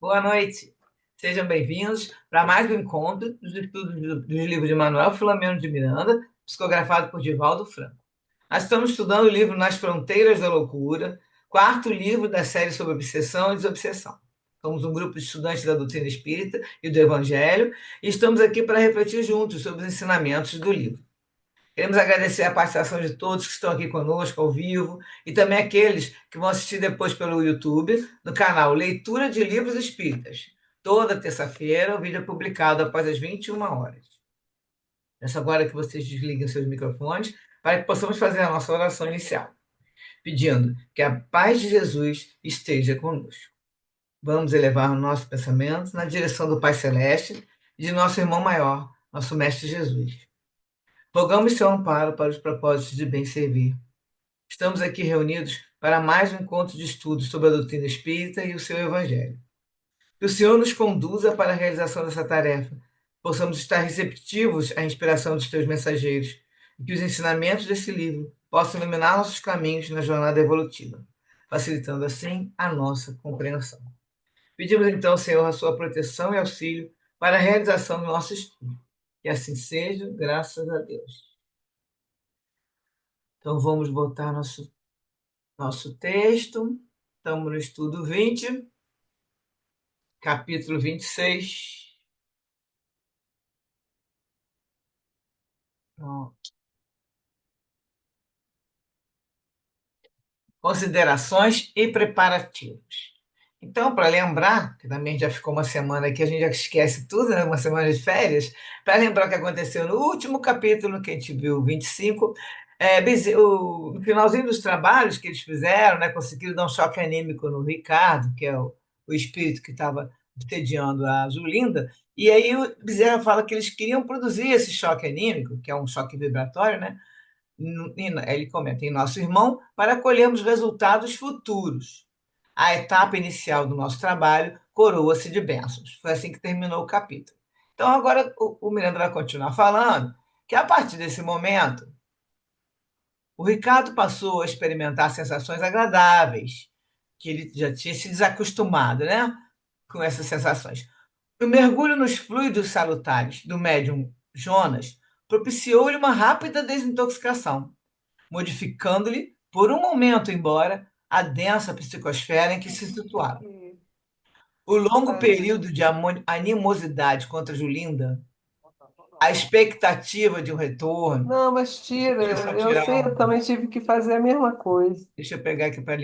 Boa noite. Sejam bem-vindos para mais um encontro dos estudos dos livros de Manuel Filomeno de Miranda, psicografado por Divaldo Franco. Nós estamos estudando o livro Nas Fronteiras da Loucura, quarto livro da série sobre obsessão e desobsessão. Somos um grupo de estudantes da doutrina espírita e do Evangelho e estamos aqui para refletir juntos sobre os ensinamentos do livro. Queremos agradecer a participação de todos que estão aqui conosco ao vivo e também aqueles que vão assistir depois pelo YouTube, no canal Leitura de Livros Espíritas. Toda terça-feira, o vídeo é publicado após as 21 horas. Peço agora que vocês desliguem seus microfones para que possamos fazer a nossa oração inicial, pedindo que a paz de Jesus esteja conosco. Vamos elevar o nosso pensamento na direção do Pai Celeste e de nosso irmão maior, nosso Mestre Jesus. Rogamos seu amparo para os propósitos de bem servir. Estamos aqui reunidos para mais um encontro de estudos sobre a doutrina espírita e o seu evangelho. Que o Senhor nos conduza para a realização dessa tarefa, possamos estar receptivos à inspiração dos teus mensageiros e que os ensinamentos desse livro possam iluminar nossos caminhos na jornada evolutiva, facilitando assim a nossa compreensão. Pedimos então, Senhor, a sua proteção e auxílio para a realização do nosso estudo. Que assim seja, graças a Deus. Então vamos botar nosso texto. Estamos no estudo 20, capítulo 26. Pronto. Considerações e preparativos. Então, para lembrar, que também já ficou uma semana aqui, a gente já esquece tudo, né? Uma semana de férias, para lembrar o que aconteceu no último capítulo, que a gente viu, 25, no finalzinho dos trabalhos que eles fizeram, né, conseguiram dar um choque anímico no Ricardo, que é o espírito que estava obsediando a Julinda, e aí o Bezerra fala que eles queriam produzir esse choque anímico, que é um choque vibratório, né? Ele comenta, em nosso irmão, para colhermos resultados futuros. A etapa inicial do nosso trabalho coroa-se de bênçãos. Foi assim que terminou o capítulo. Então, agora o Miranda vai continuar falando que, a partir desse momento, o Ricardo passou a experimentar sensações agradáveis, que ele já tinha se desacostumado, né, com essas sensações. O mergulho nos fluidos salutares do médium Jonas propiciou-lhe uma rápida desintoxicação, modificando-lhe, por um momento, embora, a densa psicosfera em que se situava. O longo período de animosidade contra Julinda, a expectativa de um retorno. Não, mas Deixa eu tira. só Eu tirar sei, eu também tive que fazer a mesma coisa. Deixa eu pegar aqui para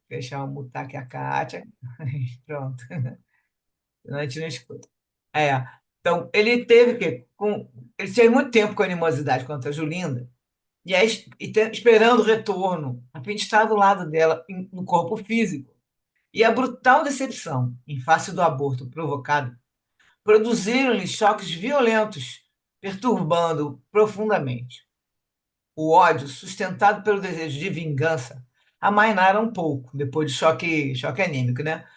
fechar, mutar aqui a Kátia. Pronto. Senão a gente não escuta. É. Então, ele teve que. Ele teve muito tempo com animosidade contra a Julinda, e aí, esperando o retorno, a fim de estar do lado dela no corpo físico. E a brutal decepção, em face do aborto provocado, produziram-lhe choques violentos, perturbando-o profundamente. O ódio, sustentado pelo desejo de vingança, amainara um pouco, depois do choque anímico, né?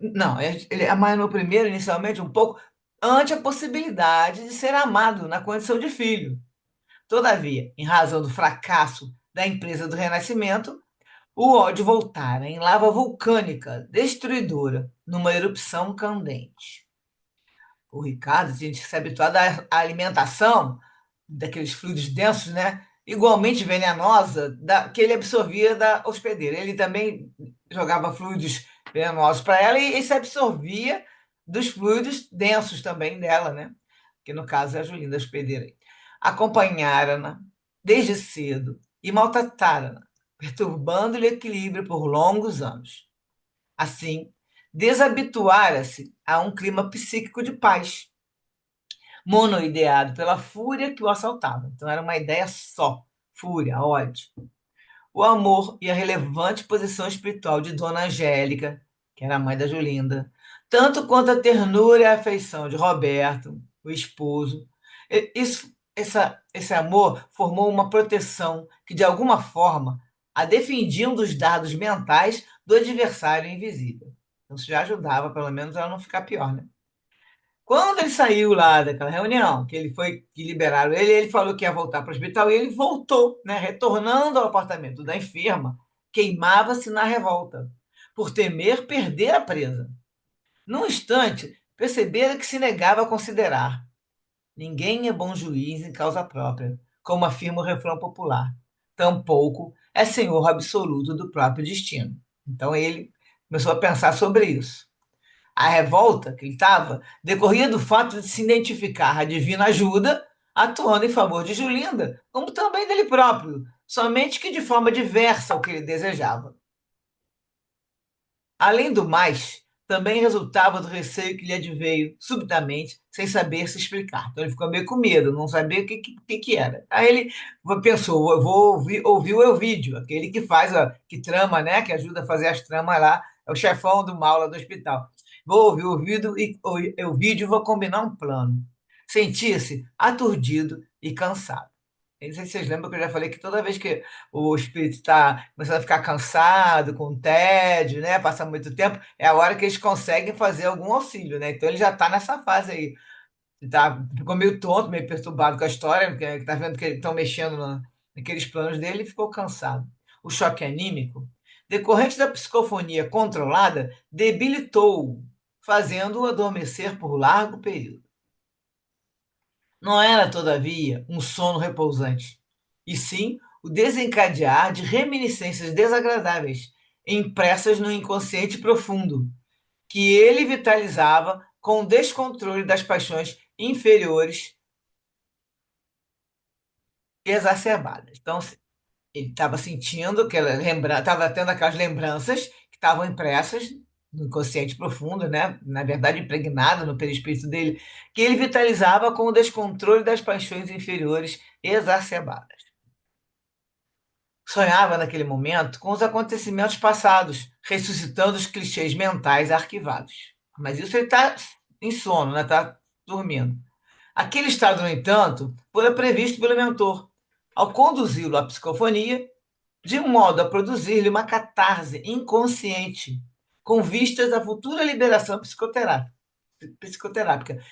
Não, ele amainou primeiro, inicialmente, um pouco, ante a possibilidade de ser amado na condição de filho. Todavia, em razão do fracasso da empresa do Renascimento, o ódio voltara em lava vulcânica, destruidora, numa erupção candente. O Ricardo tinha se habituado à alimentação daqueles fluidos densos, né? Igualmente venenosa, que ele absorvia da hospedeira. Ele também jogava fluidos venenosos para ela e se absorvia dos fluidos densos também dela, né? Que no caso é a Julinda, a hospedeira. Acompanharam-na desde cedo e maltrataram-na, perturbando-lhe o equilíbrio por longos anos. Assim, desabituara-se a um clima psíquico de paz, monoideado pela fúria que o assaltava. Então era uma ideia só: fúria, ódio. O amor e a relevante posição espiritual de Dona Angélica, que era a mãe da Julinda, tanto quanto a ternura e a afeição de Roberto, o esposo. Esse amor formou uma proteção que, de alguma forma, a defendiam dos dados mentais do adversário invisível. Então, isso já ajudava, pelo menos, a ela não ficar pior, né? Quando ele saiu lá daquela reunião, que ele foi, que liberaram ele, ele falou que ia voltar para o hospital e ele voltou, né, retornando ao apartamento da enferma, queimava-se na revolta, por temer perder a presa. Num instante, percebera que se negava a considerar. Ninguém é bom juiz em causa própria, como afirma o refrão popular. Tampouco é senhor absoluto do próprio destino. Então ele começou a pensar sobre isso. A revolta que ele estava decorria do fato de se identificar a divina ajuda atuando em favor de Julinda, como também dele próprio, somente que de forma diversa ao que ele desejava. Além do mais, também resultava do receio que lhe adveio subitamente, sem saber se explicar. Então ele ficou meio com medo, não sabia o que era. Aí ele pensou, eu vou ouvir o Elvídio, aquele que faz, que trama, né, que ajuda a fazer as tramas lá, é o chefão do mal lá do hospital. Vou ouvir o Elvídio e vou combinar um plano. Sentia-se aturdido e cansado. Eu não sei se vocês lembram que eu já falei que toda vez que o espírito está começando a ficar cansado, com tédio, né? Passa muito tempo, é a hora que eles conseguem fazer algum auxílio, né? Então ele já está nessa fase aí. Ficou meio tonto, meio perturbado com a história, porque está vendo que estão mexendo naqueles planos dele e ficou cansado. O choque anímico, decorrente da psicofonia controlada, debilitou-o, fazendo-o adormecer por largo período. Não era, todavia, um sono repousante, e sim o desencadear de reminiscências desagradáveis, impressas no inconsciente profundo, que ele vitalizava com o descontrole das paixões inferiores exacerbadas. Então, ele estava sentindo que ela estava tendo aquelas lembranças que estavam impressas no inconsciente profundo, né? Na verdade, impregnado no perispírito dele, que ele vitalizava com o descontrole das paixões inferiores exacerbadas. Sonhava naquele momento com os acontecimentos passados, ressuscitando os clichês mentais arquivados. Mas isso ele está em sono, né? Está dormindo. Aquele estado, no entanto, foi previsto pelo mentor. Ao conduzi-lo à psicofonia, de modo a produzir-lhe uma catarse inconsciente, com vistas à futura liberação psicoterápica,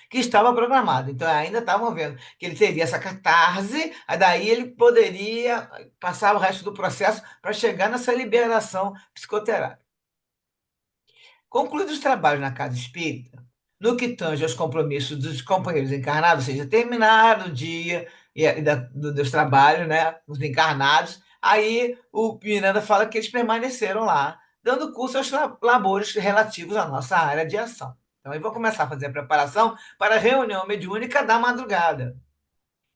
que estava programada. Então, ainda estavam vendo que ele teria essa catarse, aí daí ele poderia passar o resto do processo para chegar nessa liberação psicoterápica. Concluídos os trabalhos na casa espírita, no que tange aos compromissos dos companheiros encarnados, ou seja, terminado o dia dos trabalhos, né, os encarnados, aí o Miranda fala que eles permaneceram lá, dando curso aos labores relativos à nossa área de ação. Então, eu vou começar a fazer a preparação para a reunião mediúnica da madrugada.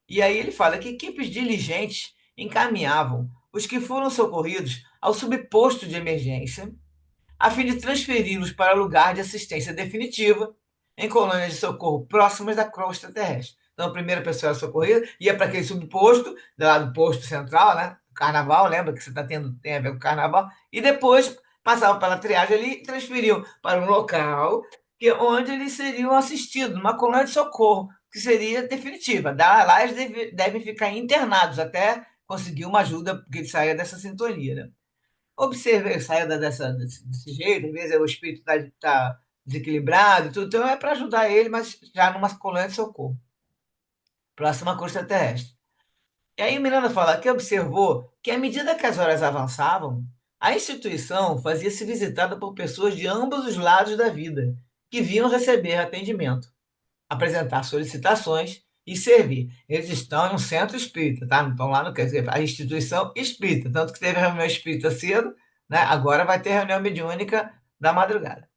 E aí ele fala que equipes diligentes encaminhavam os que foram socorridos ao subposto de emergência a fim de transferi-los para lugar de assistência definitiva em colônias de socorro próximas da crosta terrestre. Então, a primeira pessoa era socorrida, ia para aquele subposto, lá do posto central, né? Carnaval, lembra que você está tendo, tem a ver com o carnaval, e depois passava pela triagem ali e transferiam para um local onde eles seriam assistidos, numa colônia de socorro, que seria definitiva. Lá eles devem ficar internados até conseguir uma ajuda, porque ele saia dessa sintonia, né? Observei, saia desse jeito, às vezes o espírito está desequilibrado, tudo, então é para ajudar ele, mas já numa colônia de socorro, próxima à costa terrestre. E aí Miranda fala que observou que, à medida que as horas avançavam, a instituição fazia-se visitada por pessoas de ambos os lados da vida, que vinham receber atendimento, apresentar solicitações e servir. Eles estão em um centro espírita, tá? Não estão lá no, quer dizer, a instituição espírita, tanto que teve reunião espírita cedo, né? Agora vai ter reunião mediúnica da madrugada.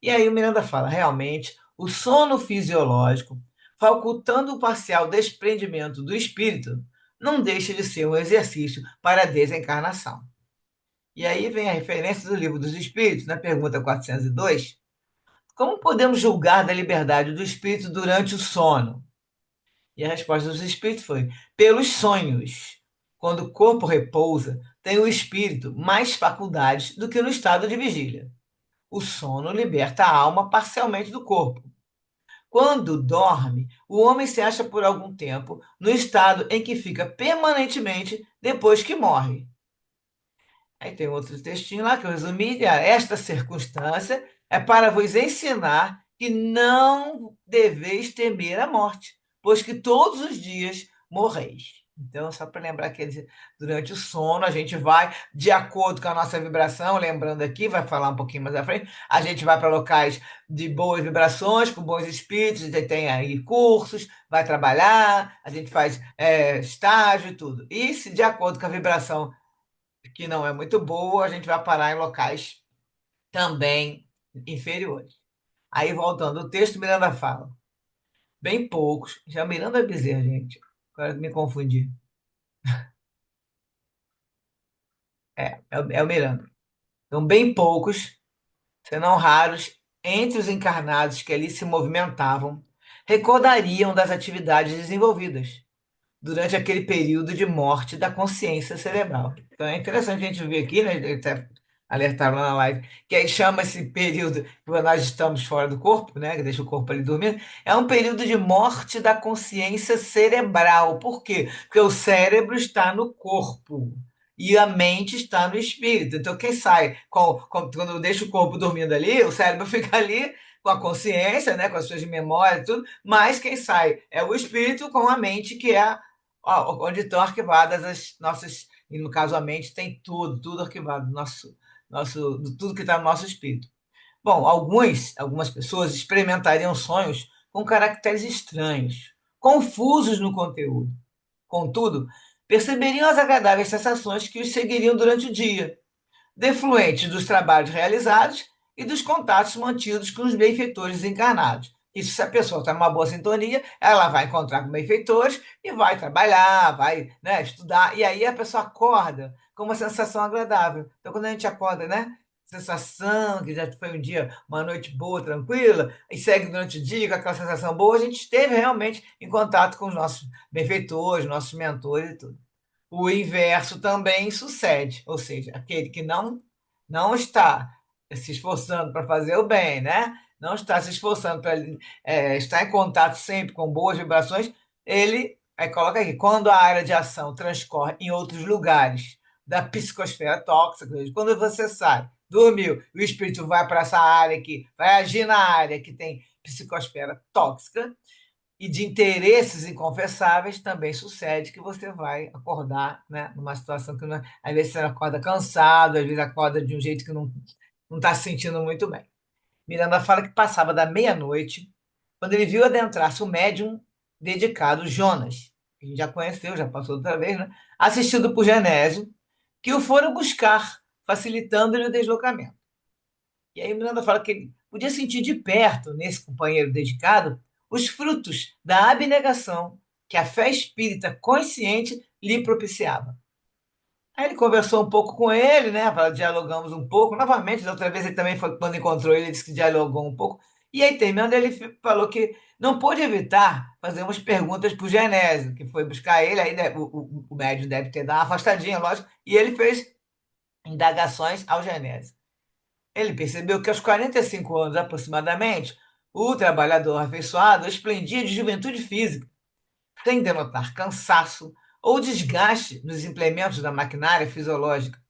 E aí o Miranda fala, realmente, o sono fisiológico, facultando o parcial desprendimento do espírito, não deixa de ser um exercício para a desencarnação. E aí vem a referência do Livro dos Espíritos, na pergunta 402, como podemos julgar da liberdade do espírito durante o sono? E a resposta dos espíritos foi: pelos sonhos. Quando o corpo repousa, tem o espírito mais faculdades do que no estado de vigília. O sono liberta a alma parcialmente do corpo. Quando dorme, o homem se acha por algum tempo no estado em que fica permanentemente depois que morre. Aí tem outro textinho lá que eu resumi. Esta circunstância é para vos ensinar que não deveis temer a morte, pois que todos os dias morreis. Então, só para lembrar que durante o sono a gente vai, de acordo com a nossa vibração, lembrando aqui, vai falar um pouquinho mais à frente, a gente vai para locais de boas vibrações, com bons espíritos, tem aí cursos, vai trabalhar, a gente faz estágio e tudo. E se de acordo com a vibração que não é muito boa, a gente vai parar em locais também inferiores. Aí, voltando ao texto, Miranda fala, bem poucos, já Miranda é Bezerra, gente, agora me confundi. É o Miranda. Então, bem poucos, senão raros, entre os encarnados que ali se movimentavam, recordariam das atividades desenvolvidas durante aquele período de morte da consciência cerebral. Então é interessante a gente ver aqui, né? Ele até alertaram lá na live, que aí chama esse período que nós estamos fora do corpo, né? Que deixa o corpo ali dormindo, é um período de morte da consciência cerebral. Por quê? Porque o cérebro está no corpo. E a mente está no espírito. Então, quem sai, quando deixa o corpo dormindo ali, o cérebro fica ali com a consciência, né, com as suas memórias e tudo, mas quem sai é o espírito com a mente, que é onde estão arquivadas as nossas, e no caso a mente tem tudo arquivado, tudo que está no nosso espírito. Bom, algumas pessoas experimentariam sonhos com caracteres estranhos, confusos no conteúdo. Contudo, perceberiam as agradáveis sensações que os seguiriam durante o dia, defluentes dos trabalhos realizados e dos contatos mantidos com os benfeitores encarnados. Isso, se a pessoa está numa boa sintonia, ela vai encontrar com benfeitores e vai trabalhar, vai, né, estudar, e aí a pessoa acorda com uma sensação agradável. Então, quando a gente acorda, né, sensação que já foi um dia, uma noite boa, tranquila, e segue durante o dia com aquela sensação boa, a gente esteve realmente em contato com os nossos benfeitores, nossos mentores e tudo. O inverso também sucede, ou seja, aquele que não está se esforçando para fazer o bem, né? Não está se esforçando para estar em contato sempre com boas vibrações, ele, aí coloca aqui, quando a área de ação transcorre em outros lugares da psicosfera tóxica, quando você sai, dormiu, o espírito vai para essa área aqui, vai agir na área que tem psicosfera tóxica, e de interesses inconfessáveis, também sucede que você vai acordar, né, numa situação que não, às vezes você acorda cansado, às vezes acorda de um jeito que não está se sentindo muito bem. Miranda fala que passava da meia-noite quando ele viu adentrar-se o médium dedicado Jonas, que a gente já conheceu, já passou outra vez, né, assistido por Genésio, que o foram buscar, facilitando-lhe o deslocamento. E aí Miranda fala que ele podia sentir de perto, nesse companheiro dedicado, os frutos da abnegação que a fé espírita consciente lhe propiciava. Aí ele conversou um pouco com ele, né? Dialogamos um pouco. Novamente, da outra vez ele também foi, quando encontrou ele, ele disse que dialogou um pouco. E aí, terminando, ele falou que não pôde evitar fazer umas perguntas para o Genésio, que foi buscar ele. Aí né, o médium deve ter dado uma afastadinha, lógico, e ele fez indagações ao Genésio. Ele percebeu que aos 45 anos aproximadamente, o trabalhador afeiçoado esplendia de juventude física, sem denotar cansaço ou desgaste nos implementos da maquinária fisiológica.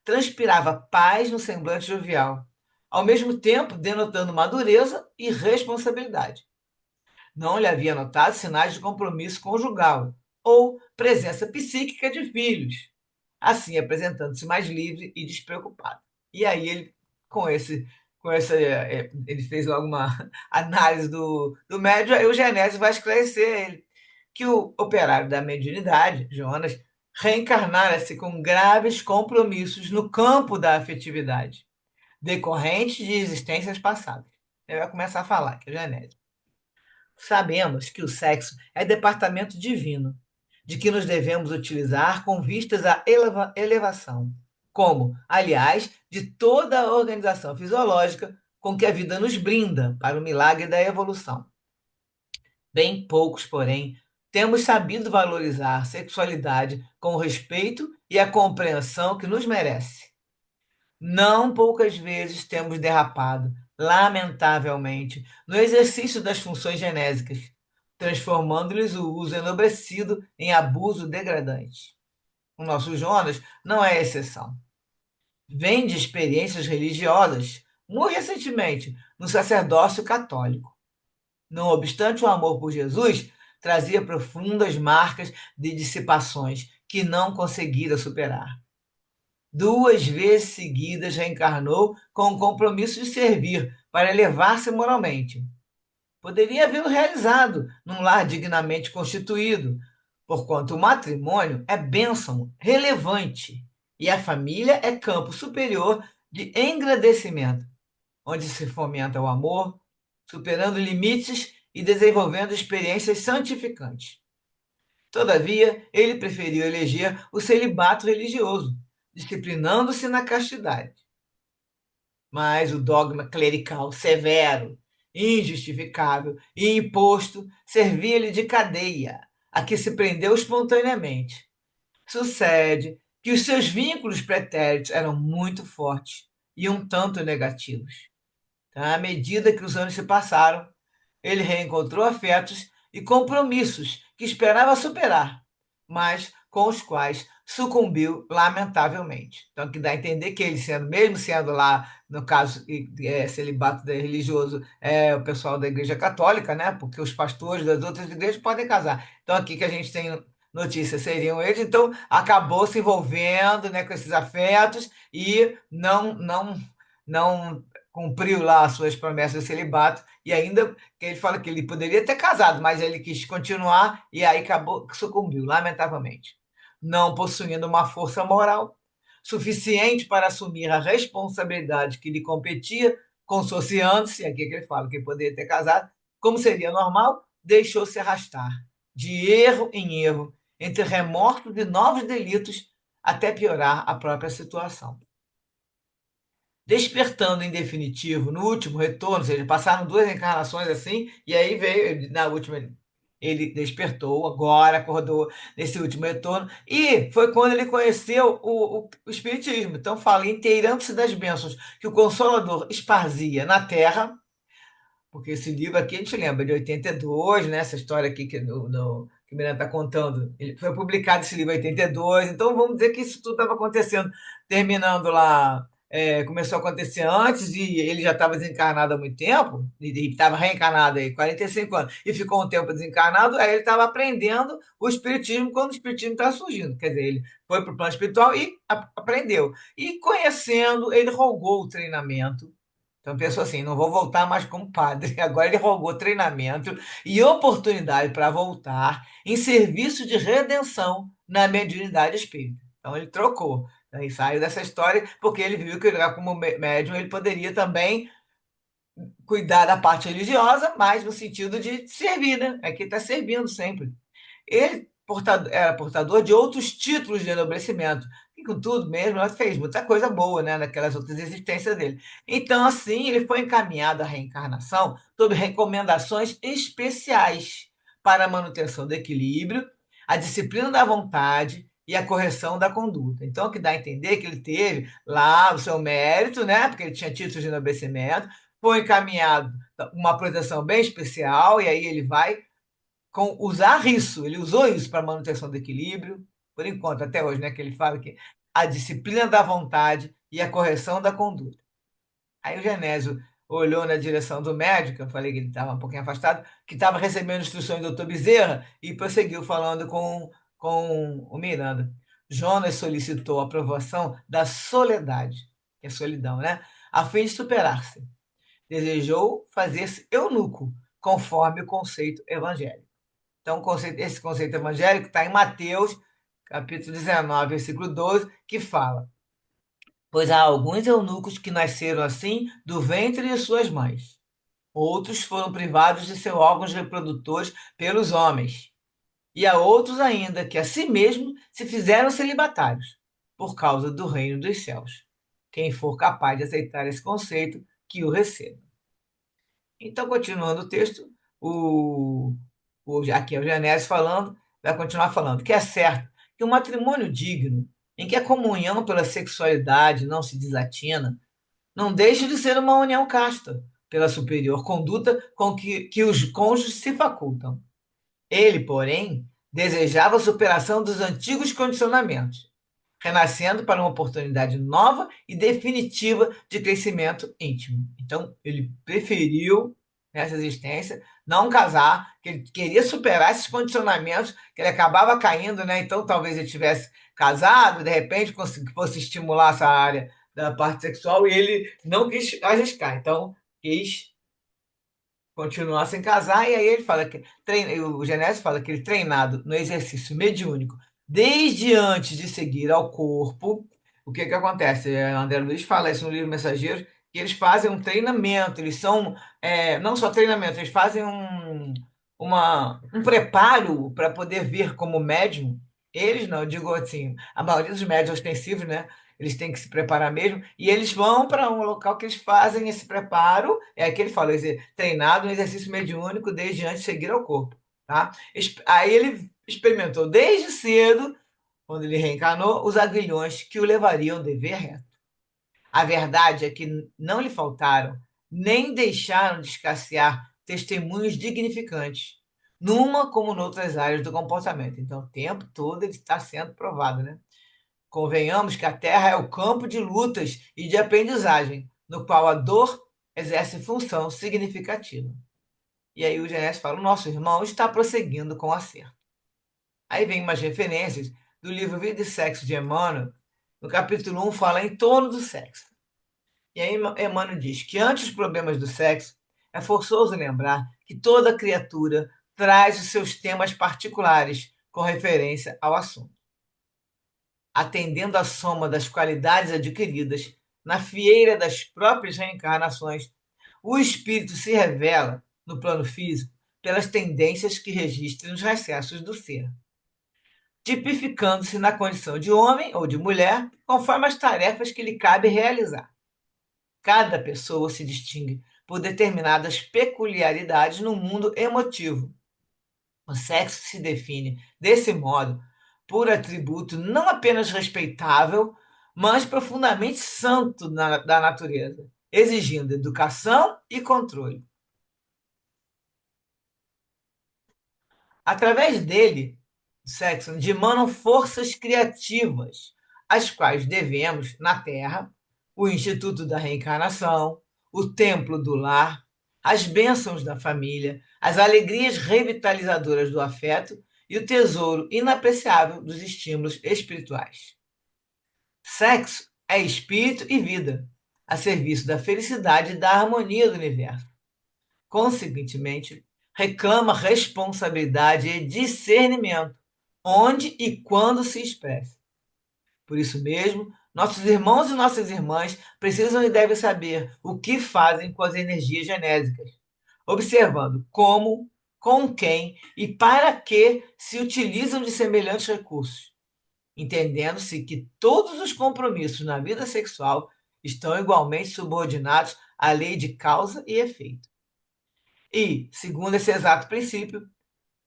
Transpirava paz no semblante jovial, ao mesmo tempo denotando madureza e responsabilidade. Não lhe havia notado sinais de compromisso conjugal ou presença psíquica de filhos, assim apresentando-se mais livre e despreocupado. E aí ele, com esse, ele fez logo uma análise do médium, aí o Genésio vai esclarecer a ele que o operário da mediunidade, Jonas, reencarnara-se com graves compromissos no campo da afetividade, decorrentes de existências passadas. Ele vai começar a falar, que é o Genésio. Sabemos que o sexo é departamento divino, de que nos devemos utilizar com vistas à elevação, como, aliás, de toda a organização fisiológica com que a vida nos brinda para o milagre da evolução. Bem poucos, porém, temos sabido valorizar a sexualidade com o respeito e a compreensão que nos merece. Não poucas vezes temos derrapado, lamentavelmente, no exercício das funções genésicas, transformando-lhes o uso enobrecido em abuso degradante. O nosso Jonas não é exceção. Vem de experiências religiosas, muito recentemente, no sacerdócio católico. Não obstante o amor por Jesus, trazia profundas marcas de dissipações que não conseguira superar. 2 vezes seguidas reencarnou com o compromisso de servir para elevar-se moralmente. Poderia havê-lo realizado num lar dignamente constituído, porquanto o matrimônio é bênção relevante e a família é campo superior de engrandecimento, onde se fomenta o amor, superando limites e desenvolvendo experiências santificantes. Todavia, ele preferiu eleger o celibato religioso, disciplinando-se na castidade. Mas o dogma clerical severo, injustificável e imposto servia-lhe de cadeia, a que se prendeu espontaneamente. Sucede que os seus vínculos pretéritos eram muito fortes e um tanto negativos. À medida que os anos se passaram, ele reencontrou afetos e compromissos que esperava superar, mas com os quais sucumbiu lamentavelmente. Então, que dá a entender que ele, mesmo sendo lá, no caso, celibato religioso, o pessoal da Igreja Católica, né? Porque os pastores das outras igrejas podem casar. Então, aqui que a gente tem notícias seriam eles, então acabou se envolvendo, né, com esses afetos e não cumpriu lá as suas promessas de celibato e ainda que ele fala que ele poderia ter casado, mas ele quis continuar e aí acabou sucumbiu, lamentavelmente. Não possuindo uma força moral suficiente para assumir a responsabilidade que lhe competia, consociando-se, aqui que ele fala que poderia ter casado, como seria normal, deixou-se arrastar de erro em erro, entre remorsos e novos delitos, até piorar a própria situação. Despertando em definitivo no último retorno, ou seja, passaram 2 encarnações assim, e aí veio, na última, ele despertou, agora acordou nesse último retorno, e foi quando ele conheceu o Espiritismo. Então, fala, inteirando-se das bênçãos que o Consolador esparzia na terra, porque esse livro aqui a gente lembra de 82, né? Essa história aqui que o Miranda está contando. Ele foi publicado esse livro em 82, então vamos dizer que isso tudo estava acontecendo, terminando lá. Começou a acontecer antes e ele já estava desencarnado há muito tempo, e estava reencarnado aí, 45 anos, e ficou um tempo desencarnado, aí ele estava aprendendo o Espiritismo quando o Espiritismo estava surgindo. Quer dizer, ele foi para o plano espiritual e aprendeu. E conhecendo, ele rogou o treinamento. Então pensou assim, não vou voltar mais como padre. Agora ele rogou treinamento e oportunidade para voltar em serviço de redenção na mediunidade espírita. Então ele trocou. Aí saiu dessa história porque ele viu que como médium ele poderia também cuidar da parte religiosa, mas no sentido de servir, né? É que está servindo sempre. Ele era portador de outros títulos de enobrecimento. E com tudo mesmo, ela fez muita coisa boa, né, naquelas outras existências dele. Então, assim, ele foi encaminhado à reencarnação sob recomendações especiais para a manutenção do equilíbrio, a disciplina da vontade e a correção da conduta. Então, o que dá a entender é que ele teve lá o seu mérito, né, porque ele tinha títulos de enobrecimento, foi encaminhado uma proteção bem especial, e aí ele vai usar isso. Ele usou isso para a manutenção do equilíbrio, por enquanto, até hoje, né? Que ele fala que a disciplina da vontade e a correção da conduta. Aí o Genésio olhou na direção do médico, eu falei que ele estava um pouquinho afastado, que estava recebendo instruções do doutor Bezerra, e prosseguiu falando com o Miranda. Jonas solicitou a aprovação da soledade, que é solidão, né? A fim de superar-se. Desejou fazer-se eunuco, conforme o conceito evangélico. Então, esse conceito evangélico está em Mateus, capítulo 19, versículo 12, que fala: Pois há alguns eunucos que nasceram assim do ventre de suas mães. Outros foram privados de seus órgãos reprodutores pelos homens. E há outros ainda que a si mesmo se fizeram celibatários, por causa do reino dos céus. Quem for capaz de aceitar esse conceito, que o receba. Então, continuando o texto, aqui é o Genésio falando, vai continuar falando, que é certo que o matrimônio digno, em que a comunhão pela sexualidade não se desatina, não deixa de ser uma união casta, pela superior conduta com que os cônjuges se facultam. Ele, porém, desejava a superação dos antigos condicionamentos, renascendo para uma oportunidade nova e definitiva de crescimento íntimo. Então, ele preferiu nessa existência, não casar, que ele queria superar esses condicionamentos, que ele acabava caindo, né? Então talvez ele tivesse casado, de repente fosse estimular essa área da parte sexual e ele não quis arriscar, então quis continuar sem casar, e aí ele fala que o Genésio fala que ele treinado no exercício mediúnico desde antes de seguir ao corpo, o que que acontece? André Luiz fala isso no livro Mensageiros, que eles fazem um treinamento, eles são não só treinamento, eles fazem um preparo para poder vir como médium. Eles não, eu digo assim, a maioria dos médios ostensivos, né? Eles têm que se preparar mesmo, e eles vão para um local que eles fazem esse preparo, é que ele fala, treinado no exercício mediúnico desde antes de seguir ao corpo, tá? Aí ele experimentou desde cedo, quando ele reencarnou, os aguilhões que o levariam ao dever reto. A verdade é que não lhe faltaram, nem deixaram de escassear testemunhos dignificantes, numa como noutras áreas do comportamento. Então, o tempo todo ele está sendo provado, né? Convenhamos que a Terra é o campo de lutas e de aprendizagem, no qual a dor exerce função significativa. E aí o Genésio fala: o nosso irmão está prosseguindo com acerto. Aí vem umas referências do livro Vida e Sexo de Emmanuel. No capítulo 1 fala em torno do sexo. E aí Emmanuel diz que ante os problemas do sexo, é forçoso lembrar que toda criatura traz os seus temas particulares com referência ao assunto. Atendendo à soma das qualidades adquiridas na fieira das próprias reencarnações, o espírito se revela, no plano físico, pelas tendências que registra nos recessos do ser, tipificando-se na condição de homem ou de mulher, conforme as tarefas que lhe cabe realizar. Cada pessoa se distingue por determinadas peculiaridades no mundo emotivo. O sexo se define, desse modo, por atributo não apenas respeitável, mas profundamente santo da natureza, exigindo educação e controle. Através dele, o sexo, dimanam forças criativas, as quais devemos, na Terra, o Instituto da Reencarnação, o Templo do Lar, as bênçãos da família, as alegrias revitalizadoras do afeto e o tesouro inapreciável dos estímulos espirituais. Sexo é espírito e vida, a serviço da felicidade e da harmonia do universo. Consequentemente, reclama responsabilidade e discernimento, onde e quando se expressa. Por isso mesmo, nossos irmãos e nossas irmãs precisam e devem saber o que fazem com as energias genésicas, observando como, com quem e para que se utilizam de semelhantes recursos, entendendo-se que todos os compromissos na vida sexual estão igualmente subordinados à lei de causa e efeito. E, segundo esse exato princípio,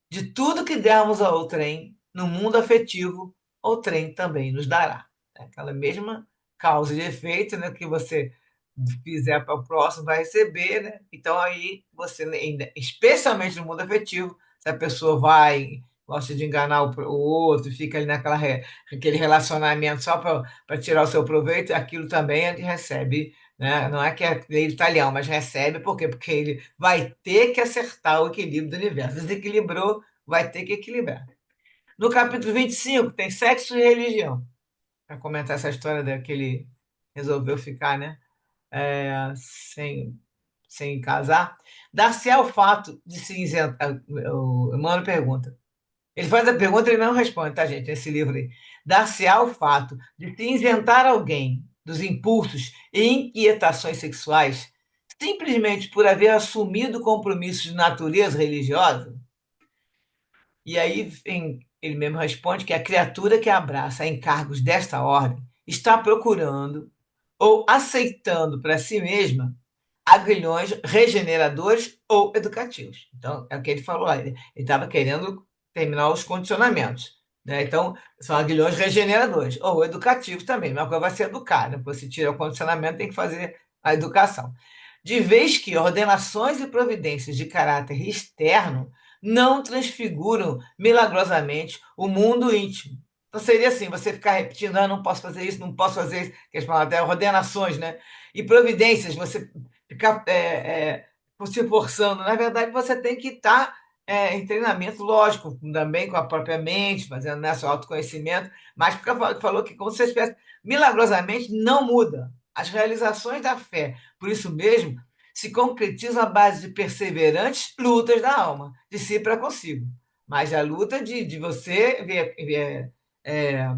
de tudo que dermos ao outrem, no mundo afetivo, outrem também nos dará. É aquela mesma causa e efeito, né, que você fizer para o próximo vai receber, né? Então aí você, especialmente no mundo afetivo, se a pessoa vai, gosta de enganar o outro, fica ali aquele relacionamento só para tirar o seu proveito, aquilo também ele recebe, né? Não é que é lei do talhão, mas recebe por quê? Porque ele vai ter que acertar o equilíbrio do universo. Desequilibrou, vai ter que equilibrar. No capítulo 25 tem sexo e religião. Para comentar essa história daquele resolveu ficar, né? Sem casar, dar-se ao fato de se isentar. O Emmanuel pergunta. Ele faz a pergunta e ele não responde, tá, gente? Nesse livro aí. Dar-se ao fato de se isentar alguém dos impulsos e inquietações sexuais simplesmente por haver assumido compromissos de natureza religiosa. E aí ele mesmo responde que a criatura que abraça encargos desta ordem está procurando ou aceitando para si mesma aguilhões regeneradores ou educativos. Então, é o que ele falou lá. Ele estava querendo terminar os condicionamentos. Né? Então, são aguilhões regeneradores, ou educativos também. Uma coisa vai ser educar. Né? Você tira o condicionamento, tem que fazer a educação. De vez que ordenações e providências de caráter externo não transfiguram milagrosamente o mundo íntimo. Então seria assim, você ficar repetindo, ah, não posso fazer isso, não posso fazer isso, que eles falam até ordenações, né? E providências, você ficar se forçando. Na verdade, você tem que estar em treinamento, lógico, também com a própria mente, fazendo seu autoconhecimento, mas porque falou que, como você espécie, milagrosamente não muda. As realizações da fé, por isso mesmo, se concretizam à base de perseverantes lutas da alma, de si para consigo. Mas a luta de você é,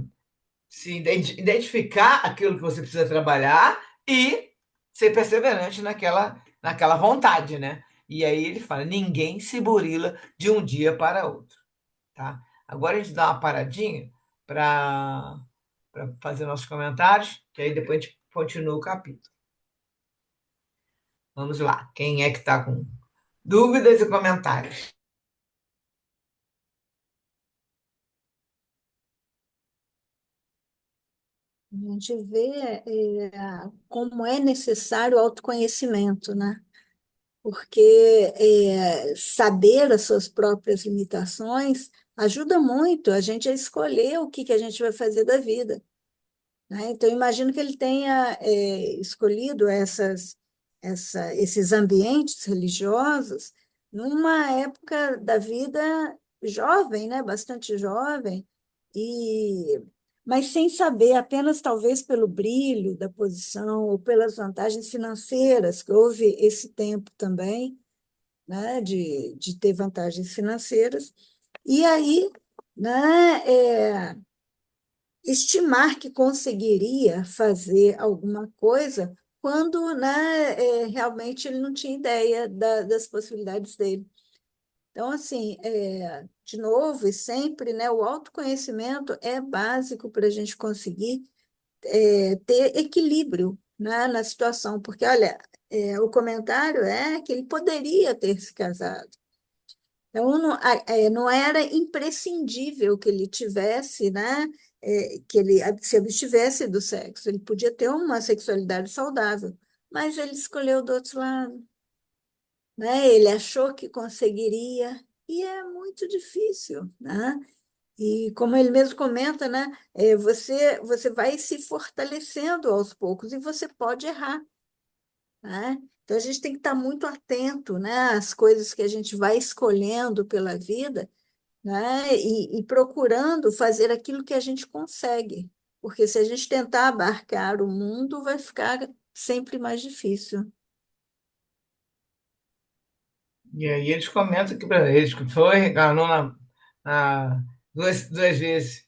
se identificar aquilo que você precisa trabalhar e ser perseverante naquela vontade, né? E aí ele fala: ninguém se burila de um dia para outro, tá? Agora a gente dá uma paradinha para fazer nossos comentários, que aí depois a gente continua o capítulo. Vamos lá. Quem é que está com dúvidas e comentários? A gente vê como é necessário o autoconhecimento, né? Porque saber as suas próprias limitações ajuda muito a gente a escolher o que que a gente vai fazer da vida, né? Então, imagino que ele tenha escolhido esses ambientes religiosos numa época da vida jovem, né? Bastante jovem, e, mas sem saber, apenas talvez pelo brilho da posição ou pelas vantagens financeiras, que houve esse tempo também, né? De ter vantagens financeiras. E aí, né? Estimar que conseguiria fazer alguma coisa quando, né, realmente ele não tinha ideia das possibilidades dele. Então, assim, de novo e sempre, né, o autoconhecimento é básico para a gente conseguir ter equilíbrio, né, na situação, porque, olha, o comentário é que ele poderia ter se casado. Então, não era imprescindível que ele tivesse, né, que ele se abstivesse do sexo. Ele podia ter uma sexualidade saudável, mas ele escolheu do outro lado, né? Ele achou que conseguiria, e é muito difícil, né? E como ele mesmo comenta, né, você vai se fortalecendo aos poucos e você pode errar, né? Então, a gente tem que estar muito atento, né, às coisas que a gente vai escolhendo pela vida, né? E procurando fazer aquilo que a gente consegue, porque se a gente tentar abarcar o mundo, vai ficar sempre mais difícil. E aí eles comentam que para eles que foi, enganou duas vezes.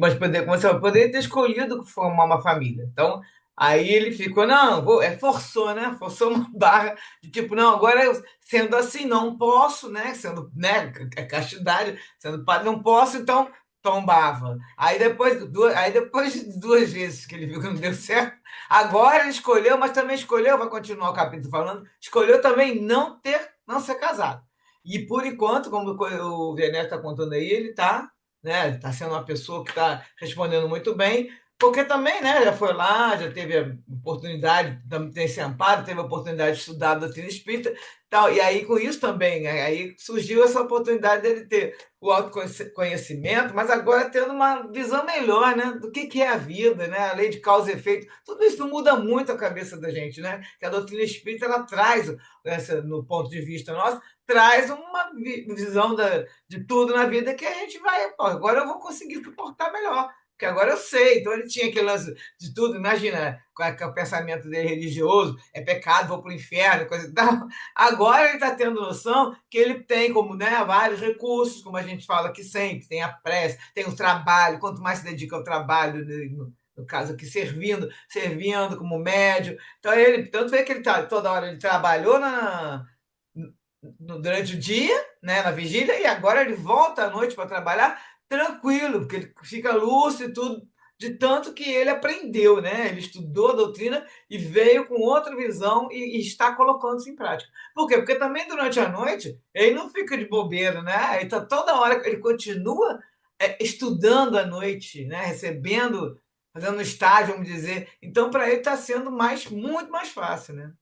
Mas você poderia ter escolhido formar uma família. Então, aí ele ficou, não, forçou, né? Forçou uma barra de tipo, não, agora sendo assim, não posso, né? Sendo, né, castidade, sendo padre, não posso, então tombava. Aí depois de duas vezes que ele viu que não deu certo, agora ele escolheu, mas também escolheu, vai continuar o capítulo falando, escolheu também não ser casado. E por enquanto, como o Vené está contando aí, ele está, né, tá sendo uma pessoa que está respondendo muito bem, porque também, né, já foi lá, já teve a oportunidade, tem esse amparo, teve a oportunidade de estudar a doutrina espírita, tal, e aí com isso também, né, aí surgiu essa oportunidade dele ter o autoconhecimento, mas agora tendo uma visão melhor, né, do que é a vida, né, a lei de causa e efeito, tudo isso muda muito a cabeça da gente, né, que a doutrina espírita, ela traz, no ponto de vista nosso, traz uma visão de tudo na vida que a gente vai, pô, agora eu vou conseguir suportar melhor, porque agora eu sei. Então ele tinha aquele lance de tudo, imagina, com o pensamento dele religioso, é pecado, vou para o inferno, coisa e tal. Agora ele está tendo noção que ele tem como, né, vários recursos, como a gente fala aqui sempre, tem a prece, tem o trabalho, quanto mais se dedica ao trabalho, né, no caso aqui, servindo como médio. Então ele, tanto é que ele tá, toda hora ele trabalhou durante o dia, né, na vigília, e agora ele volta à noite para trabalhar tranquilo, porque ele fica lúcido e tudo, de tanto que ele aprendeu, né? Ele estudou a doutrina e veio com outra visão e está colocando isso em prática. Por quê? Porque também durante a noite ele não fica de bobeira, né? Ele tá toda hora, ele continua estudando à noite, né? Recebendo, fazendo estágio, vamos dizer. Então, para ele está sendo muito mais fácil, né?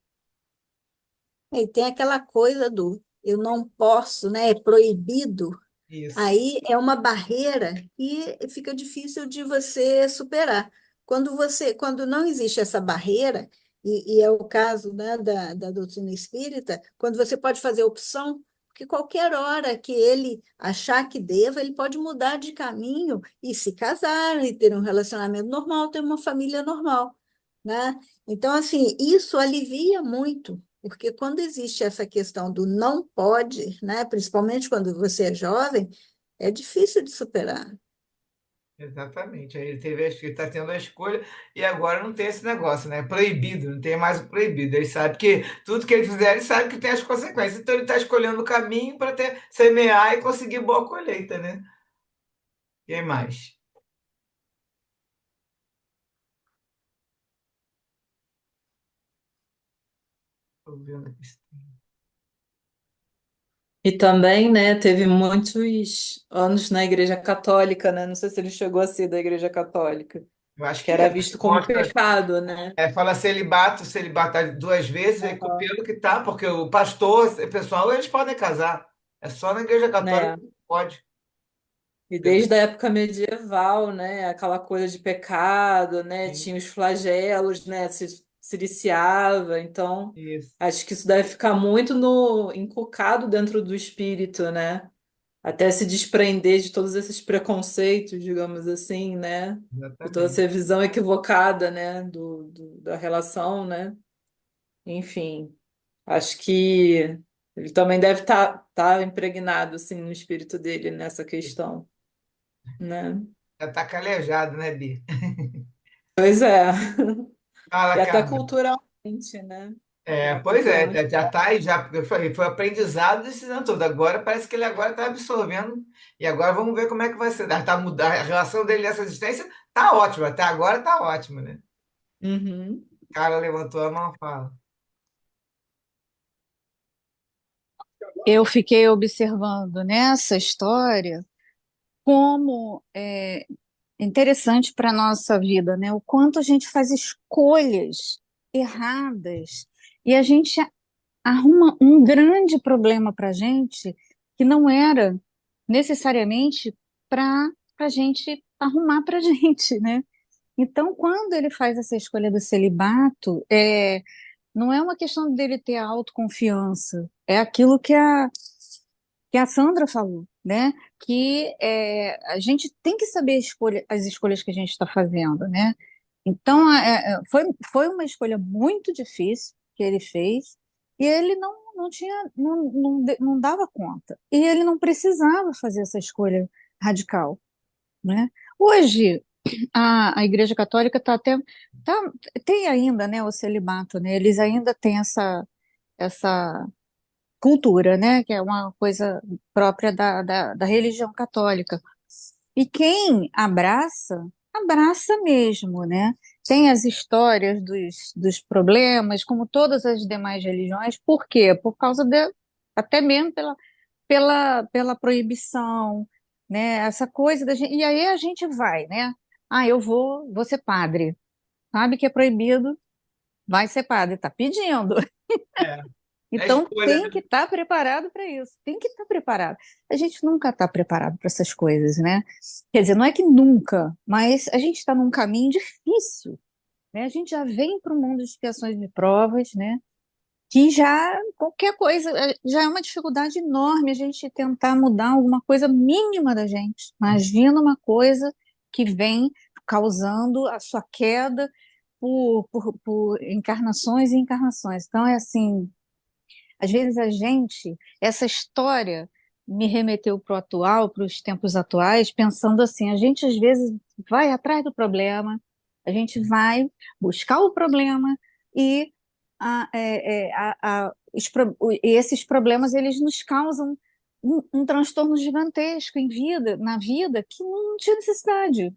E tem aquela coisa do eu não posso, né, é proibido. Isso. Aí é uma barreira que fica difícil de você superar. Quando não existe essa barreira, e é o caso, né, da doutrina espírita, quando você pode fazer opção, porque qualquer hora que ele achar que deva, ele pode mudar de caminho e se casar, e ter um relacionamento normal, ter uma família normal, né? Então, assim, isso alivia muito, porque quando existe essa questão do não pode, né, principalmente quando você é jovem, é difícil de superar. Exatamente. Aí ele teve, ele está tendo a escolha e agora não tem esse negócio, né? Proibido, não tem mais o proibido. Ele sabe que tudo que ele fizer, ele sabe que tem as consequências. Então ele está escolhendo o caminho para ter semear e conseguir boa colheita, né? Quem mais? Tô vendo aqui. E também, né, teve muitos anos na Igreja Católica, né? Não sei se ele chegou a ser da Igreja Católica, Eu acho que que é. era visto como Mostra, pecado, né? fala celibato, celibato duas vezes, aí Aham. pelo que tá, porque o pastor, o pessoal, eles podem casar. É só na igreja católica Né? que pode. E desde a época medieval, né, aquela coisa de pecado, né, Sim, tinha os flagelos, né, se ciliciava, então isso, acho que isso deve ficar muito no inculcado dentro do espírito, né, até se desprender de todos esses preconceitos, digamos assim, né, de toda exatamente. essa visão equivocada, né, da relação, né, enfim, acho que ele também deve estar impregnado, assim, no espírito dele nessa questão, né. Já tá calejado, né, Bi? Pois é. Fala, E até cara. culturalmente, né? É, É, pois é, culturalmente. já está aí, já, porque foi aprendizado desse ano todo. Agora parece que ele agora está absorvendo. E agora vamos ver como é que vai ser. Tá mudar, a relação dele nessa existência tá ótima, até agora tá ótima, né? Uhum. O cara levantou a mão e fala. Eu fiquei observando nessa história como é interessante para a nossa vida, né? O quanto a gente faz escolhas erradas e a gente arruma um grande problema para a gente que não era necessariamente para a gente arrumar para a gente, né? Então, quando ele faz essa escolha do celibato, não é uma questão dele ter autoconfiança, é aquilo que a Sandra falou, né? Que a gente tem que saber as escolhas que a gente está fazendo, né? Então, foi uma escolha muito difícil que ele fez e ele não tinha, não dava conta. E ele não precisava fazer essa escolha radical, né? Hoje, a Igreja Católica tá, tem ainda, né, o celibato, né? Eles ainda têm essa cultura, né? Que é uma coisa própria da religião católica. E quem abraça, abraça mesmo, né? Tem as histórias dos problemas, como todas as demais religiões. Por quê? Por causa até mesmo pela proibição, né? Essa coisa da gente. E aí a gente vai, né? Ah, eu vou ser padre. Sabe que é proibido, vai ser padre. Tá pedindo. É, é Então escolha, tem que né? estar preparado para isso, tem que estar preparado. A gente nunca está preparado para essas coisas, né? Quer dizer, não é que nunca, mas a gente está num caminho difícil, né? A gente já vem para um mundo de expiações e provas, né? Que já qualquer coisa já é uma dificuldade enorme a gente tentar mudar alguma coisa mínima da gente. Imagina uma coisa que vem causando a sua queda por encarnações e encarnações. Então é assim, às vezes essa história me remeteu para o atual, para os tempos atuais, pensando assim, a gente às vezes vai atrás do problema, a gente vai buscar o problema e esses problemas eles nos causam um transtorno gigantesco na vida, que não tinha necessidade.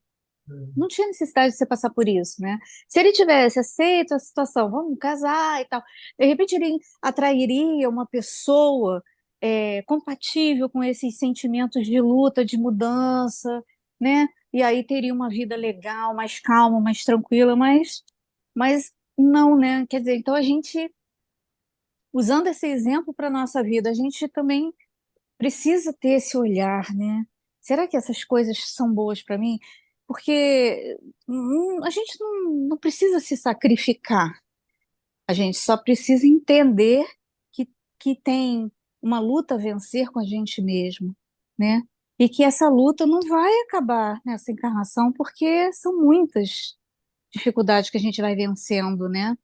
Não tinha necessidade de você passar por isso, né? Se ele tivesse aceito a situação, vamos casar e tal, de repente ele atrairia uma pessoa compatível com esses sentimentos de luta, de mudança, né? E aí teria uma vida legal, mais calma, mais tranquila, mas não, né? Quer dizer, então a gente, usando esse exemplo para a nossa vida, a gente também precisa ter esse olhar, né? Será que essas coisas são boas para mim? Porque a gente não precisa se sacrificar, A gente só precisa entender que, que tem uma luta a vencer com a gente mesmo, né? E que essa luta não vai acabar nessa encarnação, porque são muitas dificuldades que a gente vai vencendo, né?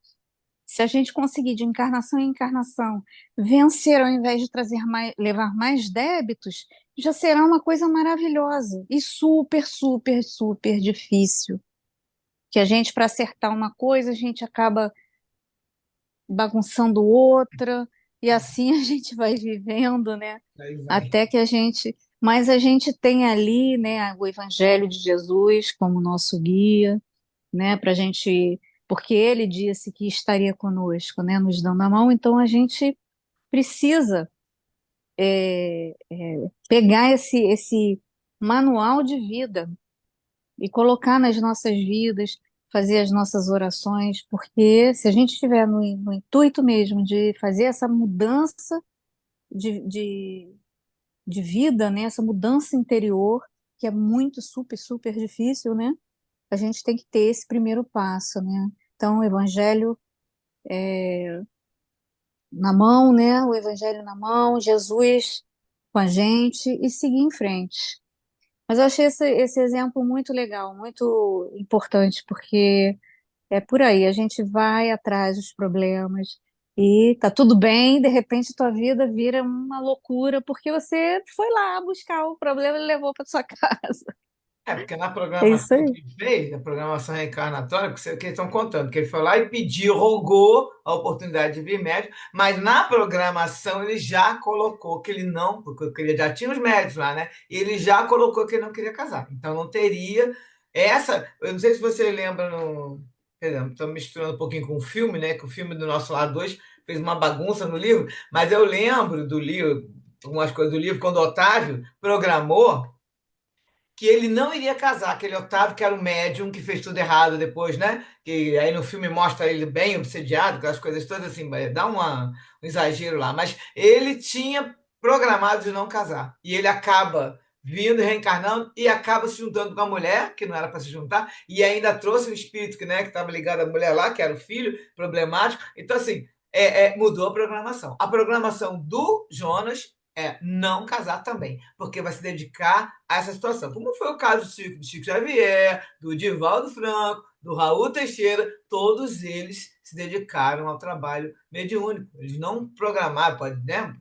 Se a gente conseguir de encarnação em encarnação vencer ao invés de trazer mais, levar mais débitos, já será uma coisa maravilhosa e super, super, super difícil. Que a gente, para acertar uma coisa, a gente acaba bagunçando outra, e assim a gente vai vivendo, né? Aí vai. Até que a gente. Mas a gente tem ali, né, o Evangelho de Jesus como nosso guia, né, para a gente. Porque ele disse que estaria conosco, né, nos dando a mão, então a gente precisa pegar esse manual de vida e colocar nas nossas vidas, fazer as nossas orações, porque se a gente estiver no intuito mesmo de fazer essa mudança de, de, de vida, né, essa mudança interior, que é muito super, super difícil, né, a gente tem que ter esse primeiro passo, né? Então, o evangelho na mão, né, o evangelho na mão, Jesus com a gente e seguir em frente. Mas eu achei esse exemplo muito legal, muito importante, porque é por aí, a gente vai atrás dos problemas e tá tudo bem, de repente tua vida vira uma loucura porque você foi lá buscar o problema e levou para sua casa. É, porque na É isso programação aí. que ele fez, a programação reencarnatória, que eles estão contando, que ele foi lá e pediu, rogou a oportunidade de vir médico, mas na programação ele já colocou que ele não, porque ele já tinha os médicos lá, né? E ele já colocou que ele não queria casar. Então não teria essa. Eu não sei se você lembra no. Por exemplo, estamos misturando um pouquinho com o filme, né? Que o filme do Nosso Lar 2 fez uma bagunça no livro, mas eu lembro do livro, algumas coisas do livro, quando o Otávio programou que ele não iria casar, aquele Otávio que era o médium que fez tudo errado depois, né? Que aí no filme mostra ele bem obsediado, aquelas coisas todas assim, dá um exagero lá, mas ele tinha programado de não casar. E ele acaba vindo, reencarnando e acaba se juntando com a mulher, que não era para se juntar, e ainda trouxe o espírito que, né, que estava ligado à mulher lá, que era o filho problemático. Então, assim, mudou a programação. A programação do Jonas não casar também, porque vai se dedicar a essa situação. Como foi o caso do Chico Xavier, do Divaldo Franco, do Raul Teixeira, todos eles se dedicaram ao trabalho mediúnico. Eles não programaram, pode, né?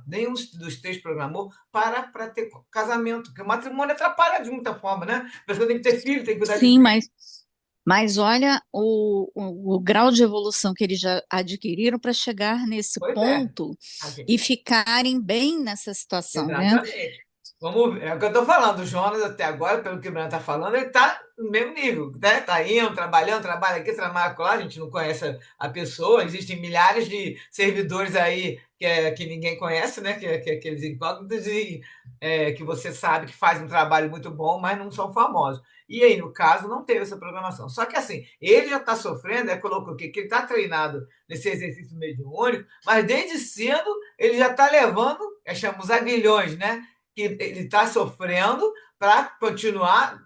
Nenhum dos três programou para ter casamento, porque o matrimônio atrapalha de muita forma, né? A pessoa tem que ter filho, tem que cuidar de Sim, filho. mas olha o grau de evolução que eles já adquiriram para chegar nesse Pois é. ponto Ok. e ficarem bem nessa situação, né? Exatamente. Vamos ver. É o que eu estou falando. O Jonas, até agora, pelo que o Breno está falando, ele está no mesmo nível, né? Está indo, trabalhando, trabalha aqui, trabalha lá. A gente não conhece a pessoa. Existem milhares de servidores aí que ninguém conhece, né? Que aqueles incógnitos e que você sabe que fazem um trabalho muito bom, mas não são famosos. E aí, no caso, não teve essa programação. Só que assim, ele já está sofrendo, colocou aqui, que ele está treinado nesse exercício mediúnico, mas desde cedo ele já está levando, chama os aguilhões, né? Que ele está sofrendo para continuar,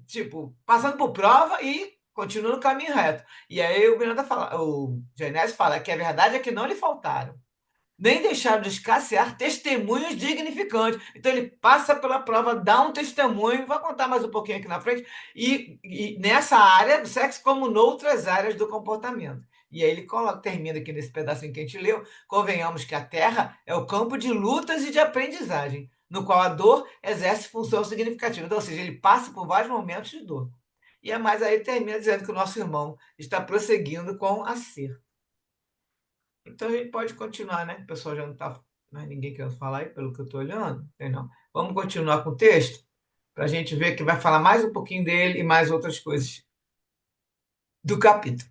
tipo, passando por prova e continua no caminho reto. E aí o Genésio fala que a verdade é que não lhe faltaram, nem deixaram de escassear testemunhos dignificantes. Então ele passa pela prova, dá um testemunho, vai contar mais um pouquinho aqui na frente, e nessa área do sexo, como noutras áreas do comportamento. E aí ele termina aqui nesse pedacinho que a gente leu, convenhamos que a Terra é o campo de lutas e de aprendizagem, no qual a dor exerce função significativa. Então, ou seja, ele passa por vários momentos de dor. E é mais aí termina dizendo que o nosso irmão está prosseguindo com acerto. Então a gente pode continuar, né? O pessoal já não está mais ninguém querendo falar aí, pelo que eu estou olhando. Tem não. Vamos continuar com o texto, para a gente ver que vai falar mais um pouquinho dele e mais outras coisas do capítulo.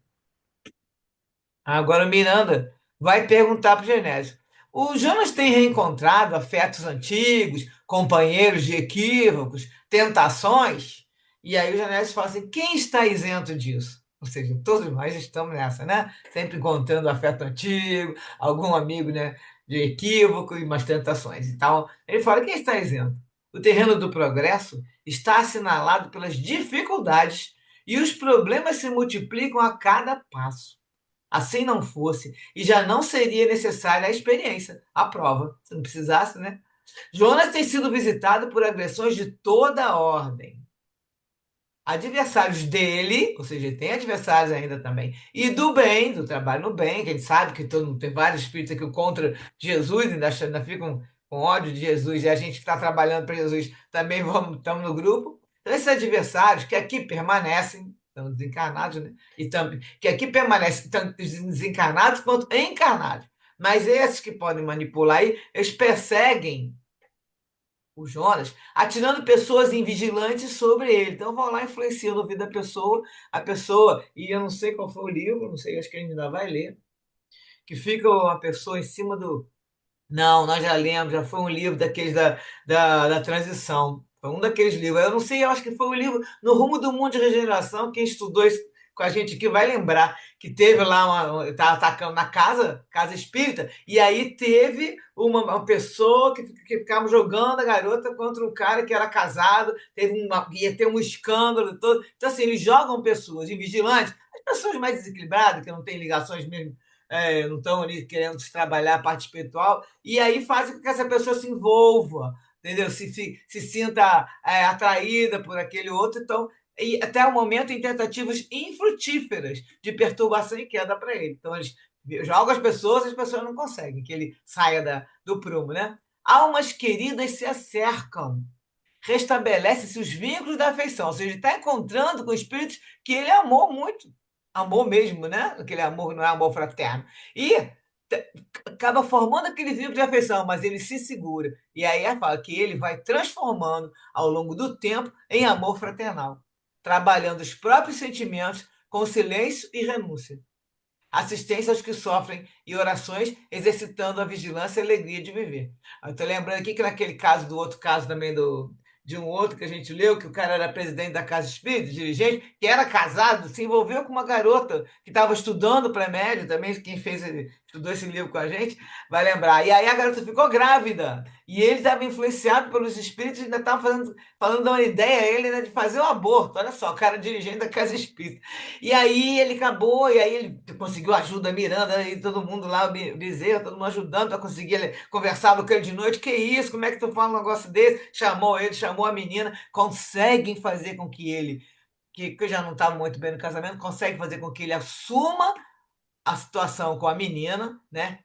Agora o Miranda vai perguntar para o Genésio. O Jonas tem reencontrado afetos antigos, companheiros de equívocos, tentações? E aí o Genésio fala assim: quem está isento disso? Ou seja, todos nós estamos nessa, né? Sempre encontrando afeto antigo, algum amigo, né, de equívoco e umas tentações e tal. Ele fala: quem está isento? O terreno do progresso está assinalado pelas dificuldades e os problemas se multiplicam a cada passo. assim não fosse, e já não seria necessária a experiência, a prova, se não precisasse, né? Jonas tem sido visitado por agressões de toda a ordem. Adversários dele, ou seja, ele tem adversários ainda também, e do bem, do trabalho no bem, que a gente sabe que todo mundo tem vários espíritos aqui contra Jesus, ainda ficam com ódio de Jesus, e a gente que está trabalhando para Jesus também estamos no grupo. Então, esses adversários que aqui permanecem, estão desencarnados, né? E também, que aqui permanecem tanto desencarnados quanto encarnados. Mas esses que podem manipular aí, eles perseguem o Jonas, atirando pessoas invigilantes sobre ele. Então vão lá influenciando a vida da pessoa, e eu não sei qual foi o livro, não sei, acho que a gente ainda vai ler, que fica uma pessoa em cima do. Não, nós já lemos, já foi um livro daqueles da transição. Foi um daqueles livros. Eu não sei, eu acho que foi o livro No Rumo do Mundo de Regeneração. Quem estudou isso com a gente aqui vai lembrar que teve lá estava atacando na casa espírita, e aí teve uma pessoa que ficava jogando a garota contra um cara que era casado, ia ter um escândalo todo. Então, assim, eles jogam pessoas invigilantes, as pessoas mais desequilibradas, que não têm ligações mesmo, não estão ali querendo trabalhar a parte espiritual, e aí faz com que essa pessoa se envolva, entendeu? Se sinta atraída por aquele outro, então, e até o momento em tentativas infrutíferas de perturbação e queda para ele. Então, eles jogam as pessoas não conseguem que ele saia do prumo, né? Almas queridas se acercam, restabelece-se os vínculos da afeição, ou seja, ele está encontrando com espíritos que ele amou muito, amor mesmo, né? Aquele amor não é amor fraterno. E acaba formando aquele vínculo de afeição, mas ele se segura. E aí fala que ele vai transformando ao longo do tempo em amor fraternal, trabalhando os próprios sentimentos com silêncio e renúncia. Assistência aos que sofrem e orações, exercitando a vigilância e a alegria de viver. Eu estou lembrando aqui que naquele caso do outro caso também de um outro que a gente leu, que o cara era presidente da Casa Espírita, dirigente, que era casado, se envolveu com uma garota que estava estudando pré-médio também, quem estudou esse livro com a gente, vai lembrar. E aí a garota ficou grávida, e ele estava influenciado pelos espíritos e ainda estava falando de uma ideia a ele, né, de fazer um aborto. Olha só, o cara dirigente da Casa Espírita. E aí ele acabou, e aí ele conseguiu ajuda, Miranda e todo mundo lá, o Bezerra, todo mundo ajudando para conseguir. Ele conversava com ele de noite, que isso, como é que tu fala um negócio desse? Chamou ele, chamou a menina, conseguem fazer com que ele, que já não estava muito bem no casamento, consegue fazer com que ele assuma a situação com a menina, né?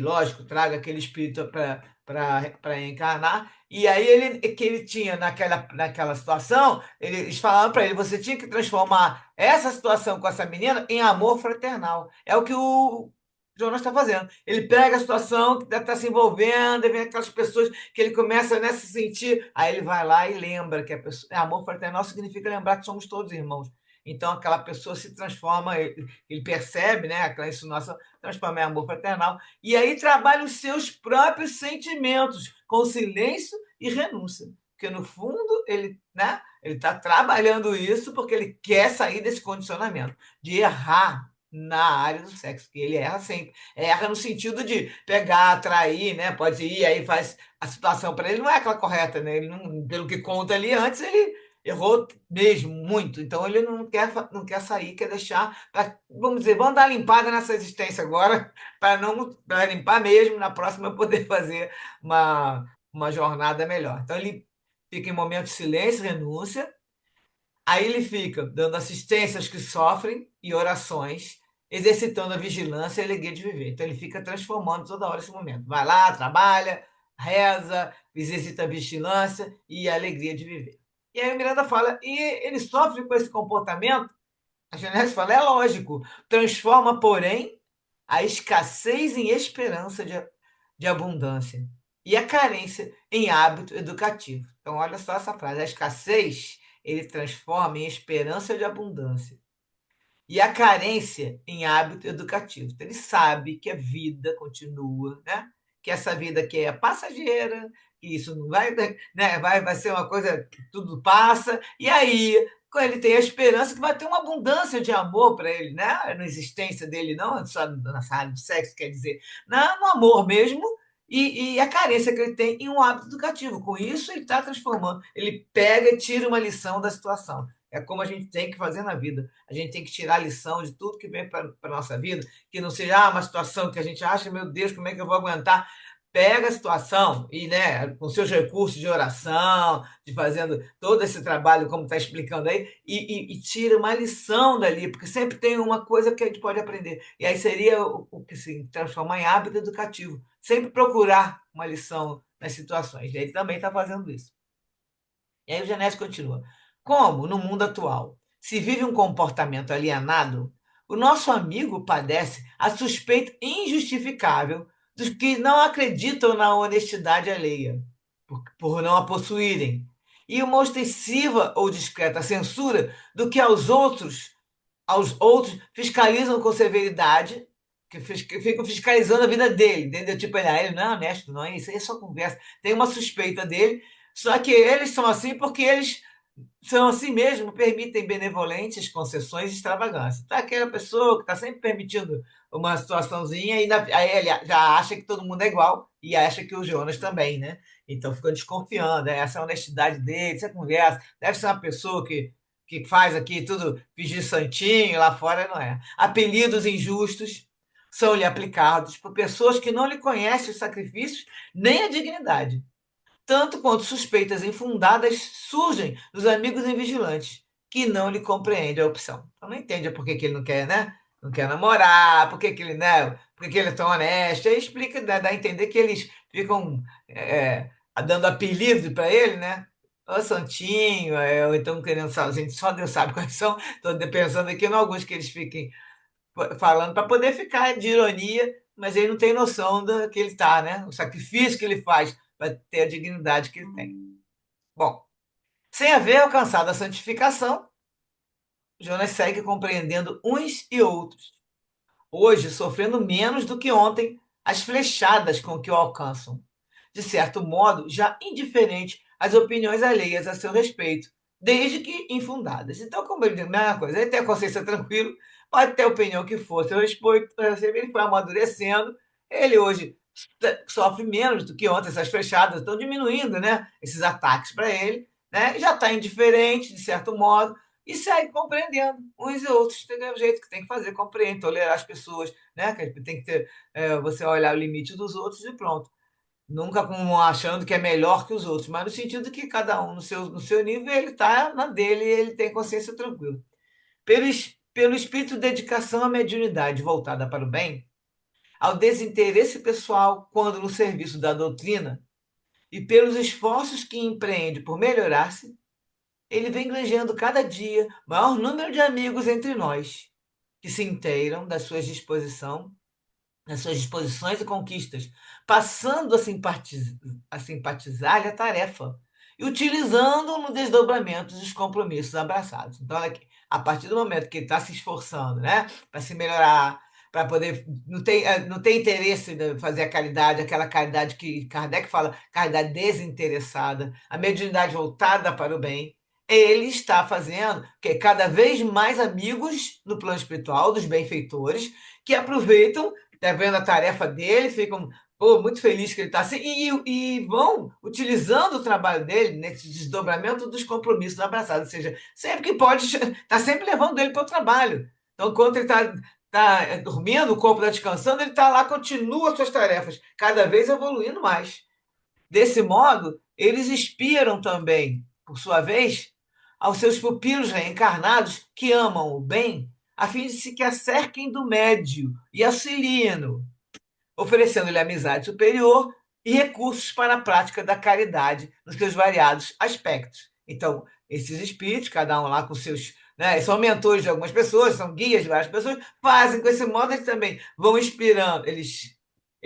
Lógico, traga aquele espírito para encarnar. E aí que ele tinha naquela situação, eles falaram para ele, você tinha que transformar essa situação com essa menina em amor fraternal. É o que o Jonas está fazendo. Ele pega a situação que está se envolvendo, e vem aquelas pessoas que ele começa, né, a se sentir, aí ele vai lá e lembra que amor fraternal significa lembrar que somos todos irmãos. Então aquela pessoa se transforma, ele percebe, né, aquela insinuação, transforma em amor fraternal, e aí trabalha os seus próprios sentimentos, com silêncio e renúncia. Porque, no fundo, ele, né, ele está trabalhando isso porque ele quer sair desse condicionamento, de errar na área do sexo, que ele erra sempre. Erra no sentido de pegar, atrair, né? Pode ir, aí faz a situação para ele, não é aquela correta, né? Ele não, pelo que conta ali antes, ele errou mesmo, muito. Então ele não quer sair, quer deixar, vamos dizer, vamos dar uma limpada nessa existência agora, para limpar mesmo, na próxima eu poder fazer uma jornada melhor. Então ele fica em momento de silêncio, renúncia, aí ele fica dando assistência aos que sofrem e orações, exercitando a vigilância e a alegria de viver. Então ele fica transformando toda hora esse momento. Vai lá, trabalha, reza, exercita a vigilância e a alegria de viver. E aí o Miranda fala, e ele sofre com esse comportamento, a Genésio fala, é lógico, transforma, porém, a escassez em esperança de abundância e a carência em hábito educativo. Então, olha só essa frase, a escassez ele transforma em esperança de abundância e a carência em hábito educativo. Então, ele sabe que a vida continua, né? Que essa vida que é passageira, que isso não vai, né? vai ser uma coisa que tudo passa, e aí ele tem a esperança que vai ter uma abundância de amor para ele, né? Na existência dele, não só na área de sexo, quer dizer, no amor mesmo, e a carência que ele tem em um hábito educativo. Com isso, ele está transformando. Ele pega e tira uma lição da situação. É como a gente tem que fazer na vida. A gente tem que tirar a lição de tudo que vem para a nossa vida, que não seja uma situação que a gente acha, meu Deus, como é que eu vou aguentar? Pega a situação e, né, com seus recursos de oração, de fazendo todo esse trabalho, como está explicando aí, e tira uma lição dali, porque sempre tem uma coisa que a gente pode aprender. E aí seria o que se transformar em hábito educativo. Sempre procurar uma lição nas situações. E ele também está fazendo isso. E aí o Genésio continua. Como, no mundo atual, se vive um comportamento alienado, o nosso amigo padece a suspeita injustificável dos que não acreditam na honestidade alheia, por não a possuírem, e uma ostensiva ou discreta censura do que aos outros fiscalizam com severidade, que ficam fiscalizando a vida dele, entendeu? Tipo, ele não é honesto, não é isso, aí é só conversa. Tem uma suspeita dele, só que eles são assim porque eles são assim mesmo, permitem benevolentes concessões e extravagância. Tá aquela pessoa que está sempre permitindo uma situaçãozinha e aí ele já acha que todo mundo é igual e acha que o Jonas também, né? Então ficou desconfiando, né? Essa honestidade dele, essa conversa, deve ser uma pessoa que faz aqui tudo fingir santinho, lá fora não é. Apelidos injustos são-lhe aplicados por pessoas que não lhe conhecem os sacrifícios nem a dignidade tanto quanto suspeitas infundadas surgem dos amigos invigilantes, que não lhe compreendem a opção. Então não entende por que, que ele não quer, né? Não quer namorar, por que, que ele, né? Por que, que ele é tão honesto. Aí explica, dá a entender que eles ficam dando apelido para ele, né? Ô Santinho, ou então querendo saber, a gente só Deus sabe quais são. Estou pensando aqui em alguns que eles fiquem falando para poder ficar de ironia, mas ele não tem noção do que ele está, né? O sacrifício que ele faz para ter a dignidade que ele tem. Bom, sem haver alcançado a santificação, Jonas segue compreendendo uns e outros, hoje sofrendo menos do que ontem as flechadas com que o alcançam, de certo modo já indiferente às opiniões alheias a seu respeito, desde que infundadas. Então, como ele diz, a mesma coisa, ele tem a consciência tranquila, pode ter a opinião que for, seu respeito, ele foi amadurecendo, ele hoje sofre menos do que ontem, essas flechadas estão diminuindo, né? Esses ataques para ele, né? Já está indiferente, de certo modo, e segue compreendendo uns e outros, tem o jeito que tem que fazer, compreende, tolerar as pessoas, né? Que tem que ter, você olhar o limite dos outros e pronto. Nunca como achando que é melhor que os outros, mas no sentido que cada um no seu nível, ele está na dele e ele tem consciência tranquila. Pelo espírito de dedicação à mediunidade voltada para o bem, ao desinteresse pessoal quando no serviço da doutrina e pelos esforços que empreende por melhorar-se, ele vem granjeando cada dia maior número de amigos entre nós, que se inteiram das suas disposições e conquistas, passando a simpatizar-lhe a tarefa e utilizando no desdobramento dos compromissos abraçados. Então, olha aqui, a partir do momento que ele está se esforçando, né, para se melhorar, para poder. Não tem interesse em fazer a caridade, aquela caridade que Kardec fala, caridade desinteressada, a mediunidade voltada para o bem. Ele está fazendo que cada vez mais amigos no plano espiritual, dos benfeitores, que aproveitam tá vendo a tarefa dele, ficam muito felizes que ele está assim, e vão utilizando o trabalho dele nesse desdobramento dos compromissos abraçados, ou seja, sempre que pode, está sempre levando ele para o trabalho. Então, enquanto ele está dormindo, o corpo está descansando, ele está lá, continua suas tarefas, cada vez evoluindo mais. Desse modo, eles inspiram também, por sua vez, aos seus pupilos reencarnados que amam o bem, a fim de se que acerquem do médio e auxiliem-no, oferecendo-lhe amizade superior e recursos para a prática da caridade nos seus variados aspectos. Então, esses espíritos, cada um lá com seus, né, são mentores de algumas pessoas, são guias de várias pessoas, fazem com esse modo, eles também vão inspirando, eles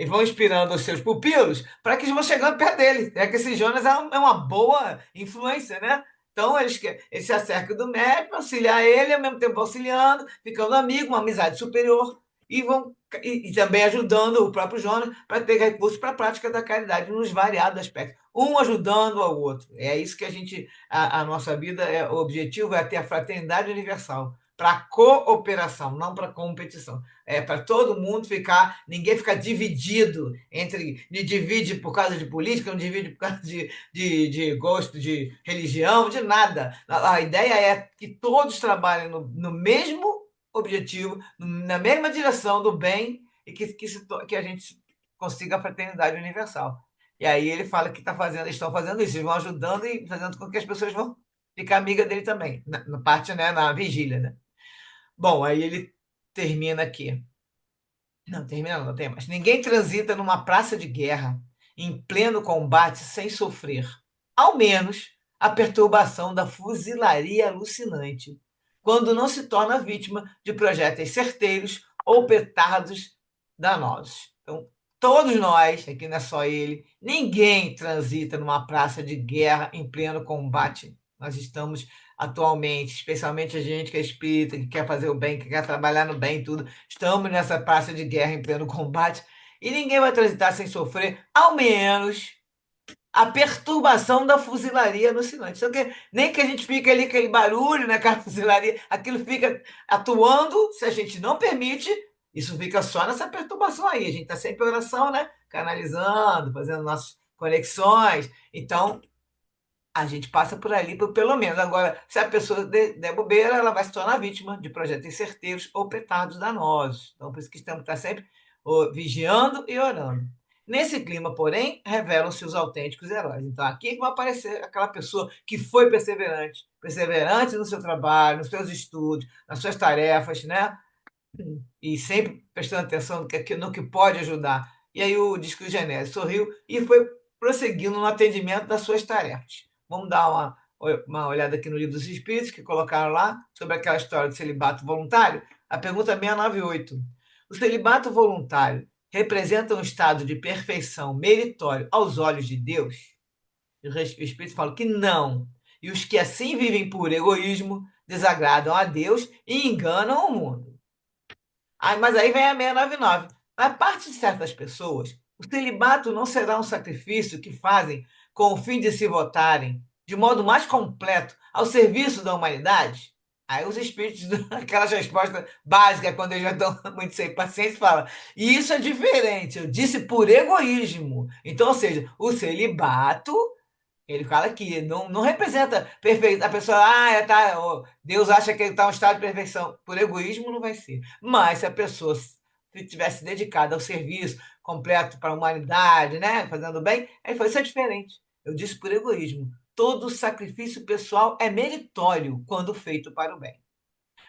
vão inspirando os seus pupilos para que eles vão chegando perto dele. É que esse Jonas é uma boa influência, né? Então, eles se acercam do médico, auxiliar ele, ao mesmo tempo auxiliando, ficando amigo, uma amizade superior, e também ajudando o próprio Jonas para ter recursos para a prática da caridade nos variados aspectos, um ajudando ao outro. É isso que a nossa vida, o objetivo é ter a fraternidade universal, para cooperação, não para competição. É para todo mundo ficar, ninguém ficar dividido entre, me divide por causa de política, não divide por causa de gosto, de religião, de nada. A ideia é que todos trabalhem no mesmo objetivo, na mesma direção do bem e que a gente consiga a fraternidade universal. E aí ele fala que estão fazendo isso, eles vão ajudando e fazendo com que as pessoas vão ficar amiga dele também, na parte, né, na vigília, né? Bom, aí ele termina aqui. Não, termina não, tem mais. Ninguém transita numa praça de guerra em pleno combate sem sofrer, ao menos, a perturbação da fuzilaria alucinante, quando não se torna vítima de projéteis certeiros ou petardos danosos. Então, todos nós, aqui não é só ele, ninguém transita numa praça de guerra em pleno combate. Nós estamos atualmente, especialmente a gente que é espírita, que quer fazer o bem, que quer trabalhar no bem, tudo. Estamos nessa praça de guerra em pleno combate e ninguém vai transitar sem sofrer, ao menos, a perturbação da fuzilaria alucinante. Só que nem que a gente fique ali aquele barulho, né, com a fuzilaria, aquilo fica atuando, se a gente não permite, isso fica só nessa perturbação aí. A gente está sempre em oração, né? Canalizando, fazendo nossas conexões. Então, a gente passa por ali, pelo menos. Agora, se a pessoa der bobeira, ela vai se tornar vítima de projetos certeiros ou petardos danosos. Então, por isso que estamos tá sempre vigiando e orando. Nesse clima, porém, revelam-se os autênticos heróis. Então, aqui é que vai aparecer aquela pessoa que foi perseverante, perseverante no seu trabalho, nos seus estudos, nas suas tarefas, né? E sempre prestando atenção no que pode ajudar. E aí o disco Genésio sorriu e foi prosseguindo no atendimento das suas tarefas. Vamos dar uma olhada aqui no Livro dos Espíritos, que colocaram lá, sobre aquela história do celibato voluntário. A pergunta 698. O celibato voluntário representa um estado de perfeição meritório aos olhos de Deus? E o Espírito fala que não. E os que assim vivem por egoísmo desagradam a Deus e enganam o mundo. Mas aí vem a 699. Da parte de certas pessoas, o celibato não será um sacrifício que fazem com o fim de se votarem de modo mais completo ao serviço da humanidade? Aí os espíritos dão aquelas respostas básicas, quando eles já estão muito sem paciência, falam: e isso é diferente, eu disse por egoísmo. Então, ou seja, o celibato, ele fala que não representa perfeição. A pessoa, tá, Deus acha que ele está em um estado de perfeição. Por egoísmo não vai ser. Mas se a pessoa se tivesse dedicada ao serviço completo para a humanidade, né, fazendo bem, aí foi, isso é diferente. Eu disse por egoísmo. Todo sacrifício pessoal é meritório quando feito para o bem.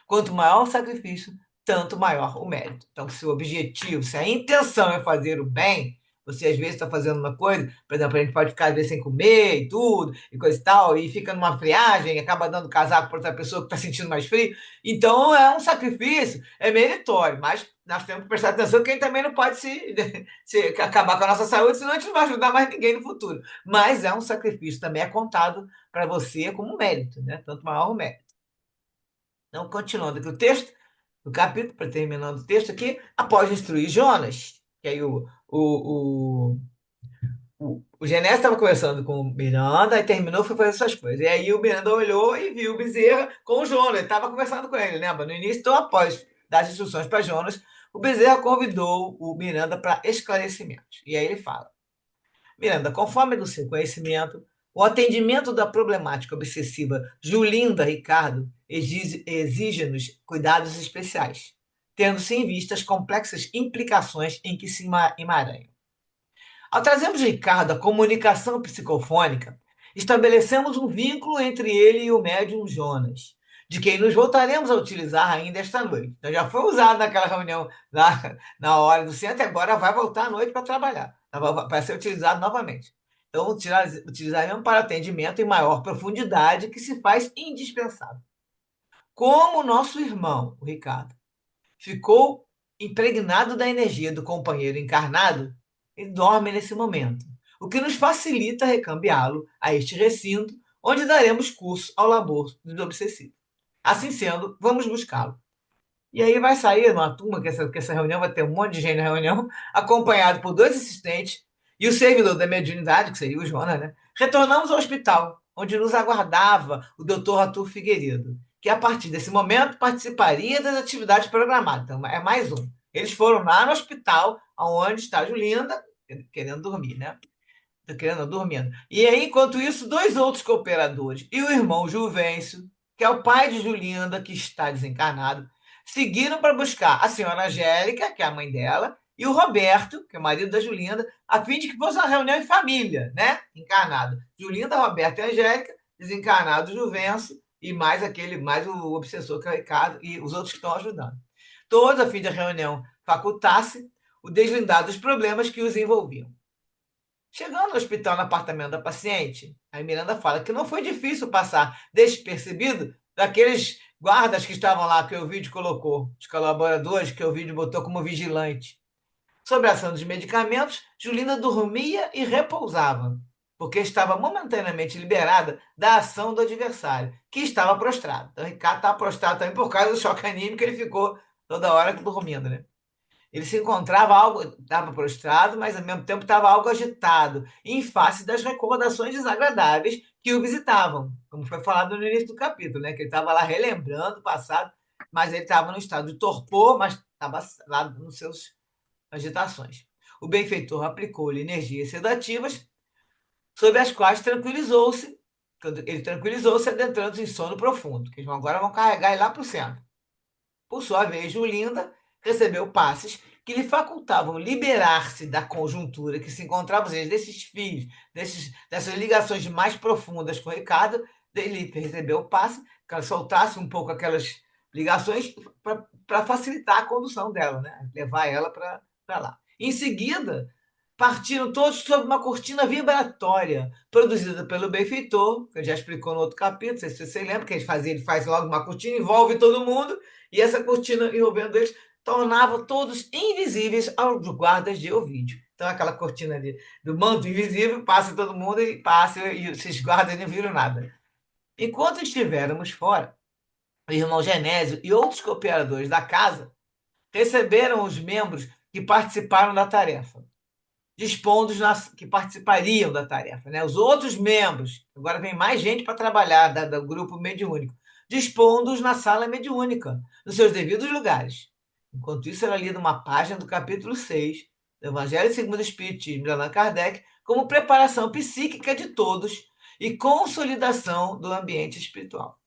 Quanto maior o sacrifício, tanto maior o mérito. Então, se o objetivo, se a intenção é fazer o bem, você às vezes está fazendo uma coisa, por exemplo, a gente pode ficar às vezes sem comer e tudo, e coisa e tal, e fica numa friagem, acaba dando casaco para outra pessoa que está sentindo mais frio. Então, é um sacrifício, é meritório, mas nós temos que prestar atenção que a gente também não pode se acabar com a nossa saúde, senão a gente não vai ajudar mais ninguém no futuro. Mas é um sacrifício, também é contado para você como mérito, né? Tanto maior o mérito. Então, continuando aqui o texto, o capítulo, para terminando o texto aqui, após instruir Jonas, que aí o Genésio estava conversando com o Miranda, e terminou, foi fazer essas coisas. E aí o Miranda olhou e viu o Bezerra com o Jonas, ele estava conversando com ele, lembra? No início, então, após dar as instruções para Jonas, o Bezerra convidou o Miranda para esclarecimentos. E aí ele fala: Miranda, conforme do seu conhecimento, o atendimento da problemática obsessiva Julinda Ricardo exige-nos cuidados especiais, tendo-se em vista as complexas implicações em que se emaranham. Ao trazermos Ricardo à comunicação psicofônica, estabelecemos um vínculo entre ele e o médium Jonas, de quem nos voltaremos a utilizar ainda esta noite. Então já foi usado naquela reunião lá na hora do centro e agora vai voltar à noite para trabalhar, para ser utilizado novamente. Então utilizaremos para atendimento em maior profundidade, que se faz indispensável. Como o nosso irmão, o Ricardo, ficou impregnado da energia do companheiro encarnado, ele dorme nesse momento, o que nos facilita recambiá-lo a este recinto, onde daremos curso ao labor do obsessivo. Assim sendo, vamos buscá-lo. E aí vai sair uma turma, que essa reunião vai ter um monte de gente na reunião, acompanhado por dois assistentes e o servidor da mediunidade, que seria o Jonas, né? Retornamos ao hospital, onde nos aguardava o doutor Arthur Figueiredo, que a partir desse momento participaria das atividades programadas. Então, é mais um. Eles foram lá no hospital, onde está a Julinda, querendo dormir, né? Querendo, dormindo. E aí, enquanto isso, dois outros cooperadores e o irmão Juvencio, que é o pai de Julinda, que está desencarnado, seguiram para buscar a senhora Angélica, que é a mãe dela, e o Roberto, que é o marido da Julinda, a fim de que fosse uma reunião em família, né? Encarnado. Julinda, Roberto e Angélica, desencarnado Juvencio, e mais o obsessor, que é o Ricardo, e os outros que estão ajudando. Todos, a fim de a reunião facultasse o deslindar dos problemas que os envolviam. Chegando no hospital, no apartamento da paciente, a Miranda fala que não foi difícil passar despercebido daqueles guardas que estavam lá, que o vídeo colocou, os colaboradores que o vídeo botou como vigilante. Sob a ação dos medicamentos, Julinda dormia e repousava, porque estava momentaneamente liberada da ação do adversário, que estava prostrado. Então, o Ricardo estava prostrado também por causa do choque anímico, ele ficou toda hora dormindo, né? Ele se encontrava algo, estava prostrado, mas ao mesmo tempo estava algo agitado, em face das recordações desagradáveis que o visitavam, como foi falado no início do capítulo, né? Que ele estava lá relembrando o passado, mas ele estava no estado de torpor, mas estava lá nos seus agitações. O benfeitor aplicou-lhe energias sedativas, sobre as quais tranquilizou-se, ele tranquilizou-se adentrando em sono profundo, que eles agora vão carregar ele lá para o centro. Por sua vez, Julinda recebeu passes que lhe facultavam liberar-se da conjuntura que se encontrava, ou seja, desses fios, dessas ligações mais profundas com o Ricardo. Ele recebeu o passe, que ela soltasse um pouco aquelas ligações para facilitar a condução dela, né? Levar ela para lá. Em seguida, partiram todos sob uma cortina vibratória, produzida pelo benfeitor, que já explicou no outro capítulo, não sei se você lembra, que ele faz logo uma cortina, envolve todo mundo, e essa cortina envolvendo eles tornava todos invisíveis aos guardas de Ovídio. Então, aquela cortina do manto invisível, passa todo mundo e passa, e esses guardas não viram nada. Enquanto estivermos fora, o irmão Genésio e outros cooperadores da casa receberam os membros que participaram da tarefa, dispondo que participariam da tarefa, né? Os outros membros, agora vem mais gente para trabalhar do grupo mediúnico, dispondo-os na sala mediúnica, nos seus devidos lugares. Enquanto isso, era lida uma página do capítulo 6 do Evangelho segundo o Espiritismo de Allan Kardec, como preparação psíquica de todos e consolidação do ambiente espiritual.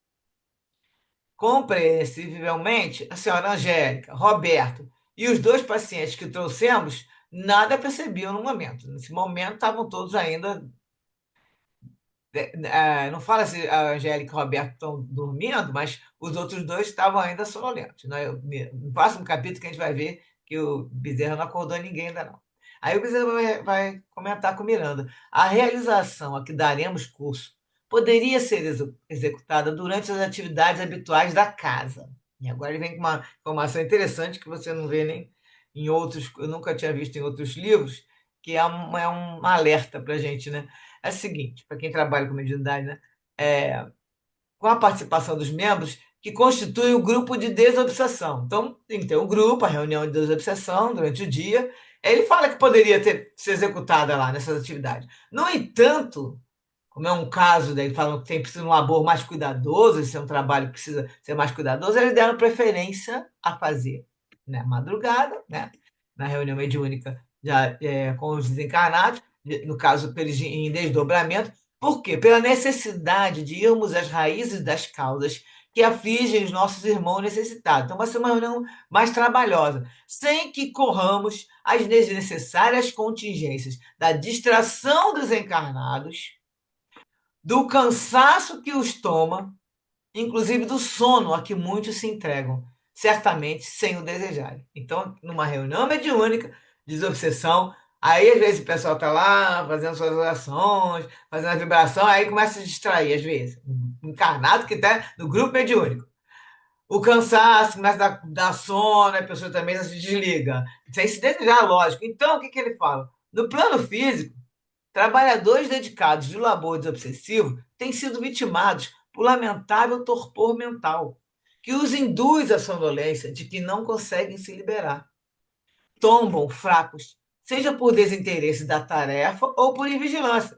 Compreensivelmente, a senhora Angélica, Roberto e os dois pacientes que trouxemos nada percebiam no momento. Nesse momento, estavam todos ainda. Não fala se a Angélica e o Roberto estão dormindo, mas os outros dois estavam ainda sonolentos, né? No próximo capítulo que a gente vai ver que o Bezerra não acordou ninguém ainda não. Aí o Bezerra vai comentar com Miranda. A realização a que daremos curso poderia ser executada durante as atividades habituais da casa. E agora ele vem com uma informação interessante que você não vê nem em outros, eu nunca tinha visto em outros livros, que é um alerta para a gente, né? É o seguinte, para quem trabalha com mediunidade, né? Com a participação dos membros, que constitui o grupo de desobsessão. Então, tem que ter um grupo, a reunião de desobsessão durante o dia. Ele fala que poderia ser executada lá nessas atividades. No entanto, como é um caso, daí falam que tem precisa de um labor mais cuidadoso, esse é um trabalho que precisa ser mais cuidadoso, eles deram preferência a fazer na madrugada, né? Na reunião mediúnica já, com os desencarnados, no caso, eles em desdobramento. Por quê? Pela necessidade de irmos às raízes das causas que afligem os nossos irmãos necessitados. Então, vai ser uma reunião mais trabalhosa, sem que corramos as desnecessárias contingências da distração dos encarnados, do cansaço que os toma, inclusive do sono a que muitos se entregam, certamente sem o desejarem. Então, numa reunião mediúnica, desobsessão, aí às vezes o pessoal está lá fazendo suas orações, fazendo a vibração, aí começa a se distrair, às vezes. Um encarnado que está no grupo mediúnico. O cansaço começa a dar sono, a pessoa também se desliga. Sem se desejar, lógico. Então, o que ele fala? No plano físico, trabalhadores dedicados do labor desobsessivo têm sido vitimados por lamentável torpor mental, que os induz à sonolência de que não conseguem se liberar. Tombam fracos, seja por desinteresse da tarefa ou por invigilância.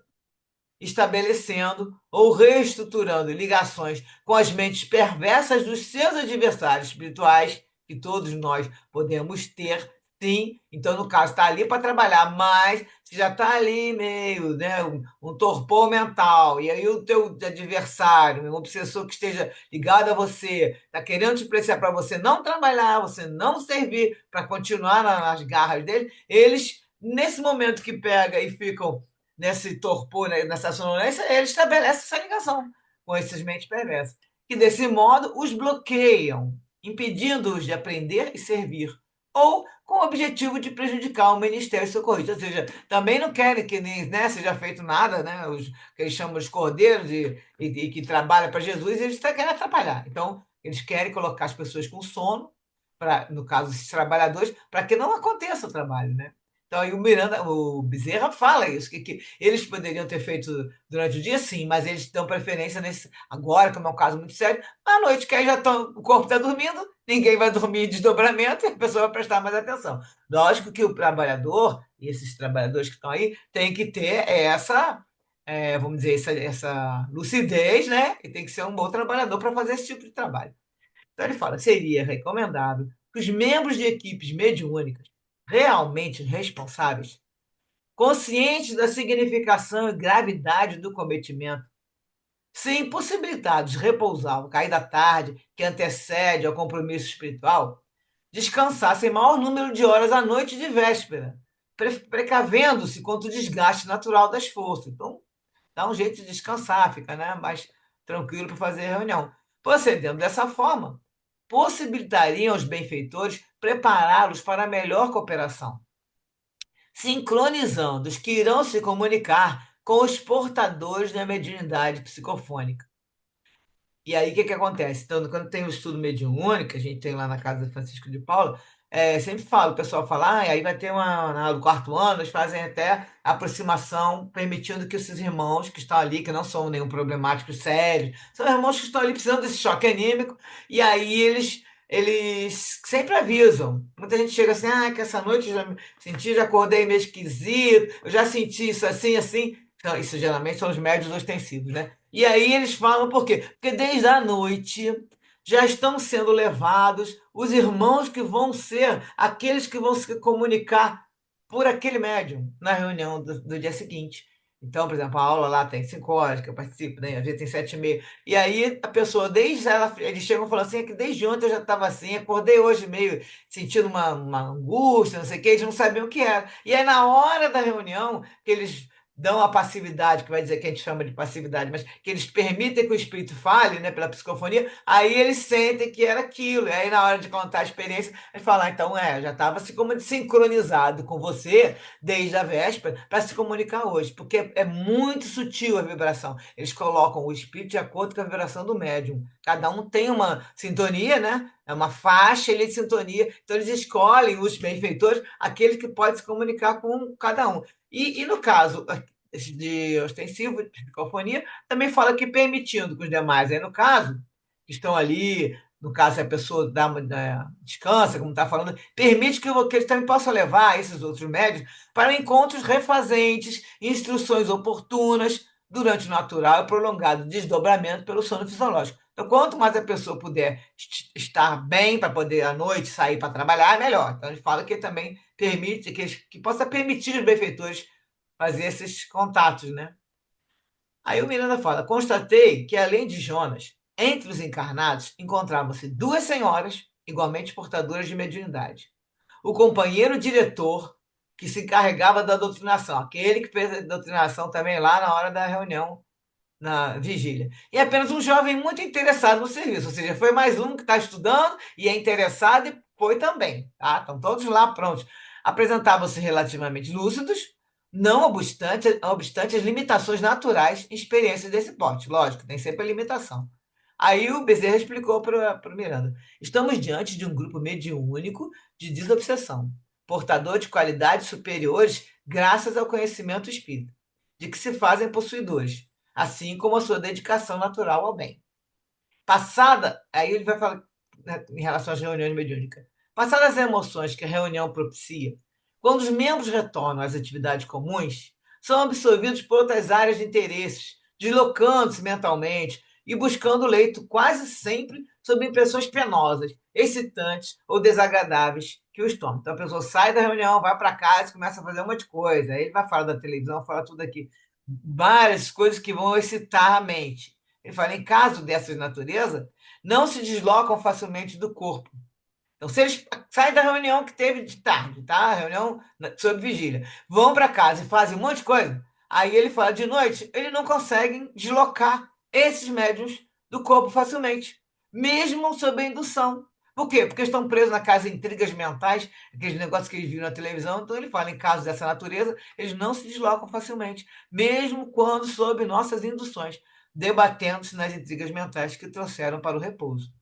estabelecendo ou reestruturando ligações com as mentes perversas dos seus adversários espirituais, que todos nós podemos ter, sim. Então, no caso, está ali para trabalhar, mas se já está ali meio, né, um torpor mental, e aí o teu adversário, um obsessor que esteja ligado a você, está querendo te pressionar para você não trabalhar, você não servir, para continuar nas garras dele, eles, nesse momento que pega e ficam nesse torpor, né, nessa sonolência, ele estabelece essa ligação com esses mentes perversas, que desse modo os bloqueiam, impedindo-os de aprender e servir, ou com o objetivo de prejudicar o ministério socorrista, ou seja, também não querem que nem, né, seja feito nada, né, que eles chamam de cordeiros e que trabalham para Jesus, eles querem atrapalhar. Então, eles querem colocar as pessoas com sono, no caso, esses trabalhadores, para que não aconteça o trabalho, né? Então, aí o Bezerra fala isso, que eles poderiam ter feito durante o dia, sim, mas eles dão preferência nesse agora, como é um caso muito sério, à noite, que aí já o corpo está dormindo, ninguém vai dormir em desdobramento e a pessoa vai prestar mais atenção. Lógico que o trabalhador, e esses trabalhadores que estão aí, tem que ter vamos dizer, essa lucidez, né? E tem que ser um bom trabalhador para fazer esse tipo de trabalho. Então ele fala, seria recomendável que os membros de equipes mediúnicas realmente responsáveis, conscientes da significação e gravidade do cometimento, se impossibilitados de repousar ao cair da tarde que antecede ao compromisso espiritual, descansassem maior número de horas à noite de véspera, precavendo-se contra o desgaste natural das forças. Então, dá um jeito de descansar, fica, né, mais tranquilo para fazer a reunião. Procedendo dessa forma, possibilitariam aos benfeitores prepará-los para a melhor cooperação, sincronizando os que irão se comunicar com os portadores da mediunidade psicofônica. E aí, o que acontece? Então, quando tem o estudo mediúnico, a gente tem lá na casa do Francisco de Paula, sempre falo, o pessoal fala, aí vai ter uma, na aula do quarto ano, eles fazem até aproximação, permitindo que esses irmãos que estão ali, que não são nenhum problemático sério, são irmãos que estão ali precisando desse choque anímico, e aí eles sempre avisam. Muita gente chega assim, que essa noite eu já me senti, já acordei meio esquisito, eu já senti isso assim, assim. Então, isso geralmente são os médios ostensivos, né? E aí eles falam por quê? Porque desde a noite já estão sendo levados os irmãos que vão ser aqueles que vão se comunicar por aquele médium na reunião do dia seguinte. Então, por exemplo, a aula lá tem 5 horas que eu participo, né? Às vezes tem 7h30. E aí a pessoa, eles chegam falando assim, que desde ontem eu já estava assim, acordei hoje meio sentindo uma angústia, não sei o que, eles não sabiam o que era. E aí na hora da reunião, que eles dão a passividade, que vai dizer que a gente chama de passividade, mas que eles permitem que o espírito fale, né, pela psicofonia, aí eles sentem que era aquilo. E aí, na hora de contar a experiência, eles falam, então, já estava se sincronizado com você desde a véspera para se comunicar hoje, porque é muito sutil a vibração. Eles colocam o espírito de acordo com a vibração do médium. Cada um tem uma sintonia, né? É uma faixa de sintonia. Então, eles escolhem os benfeitores, aqueles que podem se comunicar com cada um. E no caso de ostensivo, de psicofonia, também fala que permitindo que os demais, aí no caso, que estão ali, no caso, se a pessoa descansa, como está falando, permite que eles também possam levar esses outros médios para encontros refazentes, instruções oportunas, durante o natural e prolongado desdobramento pelo sono fisiológico. Então, quanto mais a pessoa puder estar bem para poder à noite sair para trabalhar, é melhor. Então, ele fala que também permite, que possa permitir os benfeitores fazer esses contatos, né? Aí o Miranda fala: constatei que, além de Jonas, entre os encarnados encontravam-se duas senhoras, igualmente portadoras de mediunidade. O companheiro diretor, que se encarregava da doutrinação, aquele que fez a doutrinação também lá na hora da reunião, na vigília. E apenas um jovem muito interessado no serviço, ou seja, foi mais um que está estudando e é interessado e foi também. Tá? Estão todos lá prontos. Apresentavam-se relativamente lúcidos, não obstante as limitações naturais em experiências desse porte. Lógico, tem sempre a limitação. Aí o Bezerra explicou para o Miranda: estamos diante de um grupo mediúnico de desobsessão, portador de qualidades superiores graças ao conhecimento espírita, de que se fazem possuidores, assim como a sua dedicação natural ao bem. Aí ele vai falar, né, em relação às reuniões mediúnicas. Passadas as emoções que a reunião propicia, quando os membros retornam às atividades comuns, são absorvidos por outras áreas de interesses, deslocando-se mentalmente e buscando o leito quase sempre sob impressões penosas, excitantes ou desagradáveis que os tomam. Então a pessoa sai da reunião, vai para casa e começa a fazer um monte de coisa. Aí ele vai falar da televisão, fala tudo aqui. Várias coisas que vão excitar a mente. Ele fala, em caso dessa natureza, não se deslocam facilmente do corpo. Então, se eles saem da reunião que teve de tarde, tá? Reunião sob vigília, vão para casa e fazem um monte de coisa, aí ele fala, de noite, eles não conseguem deslocar esses médiuns do corpo facilmente, mesmo sob a indução. Por quê? Porque estão presos naquelas intrigas mentais, aqueles negócios que eles viram na televisão. Então ele fala, em casos dessa natureza, eles não se deslocam facilmente, mesmo quando sob nossas induções, debatendo-se nas intrigas mentais que trouxeram para o repouso.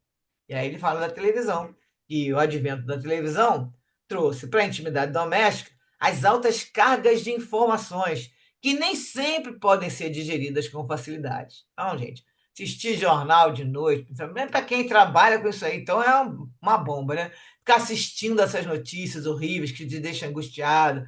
E aí ele fala da televisão. E o advento da televisão trouxe para a intimidade doméstica as altas cargas de informações que nem sempre podem ser digeridas com facilidade. Então, gente, assistir jornal de noite, principalmente para quem trabalha com isso aí, então é uma bomba, né? Ficar assistindo essas notícias horríveis que te deixam angustiado,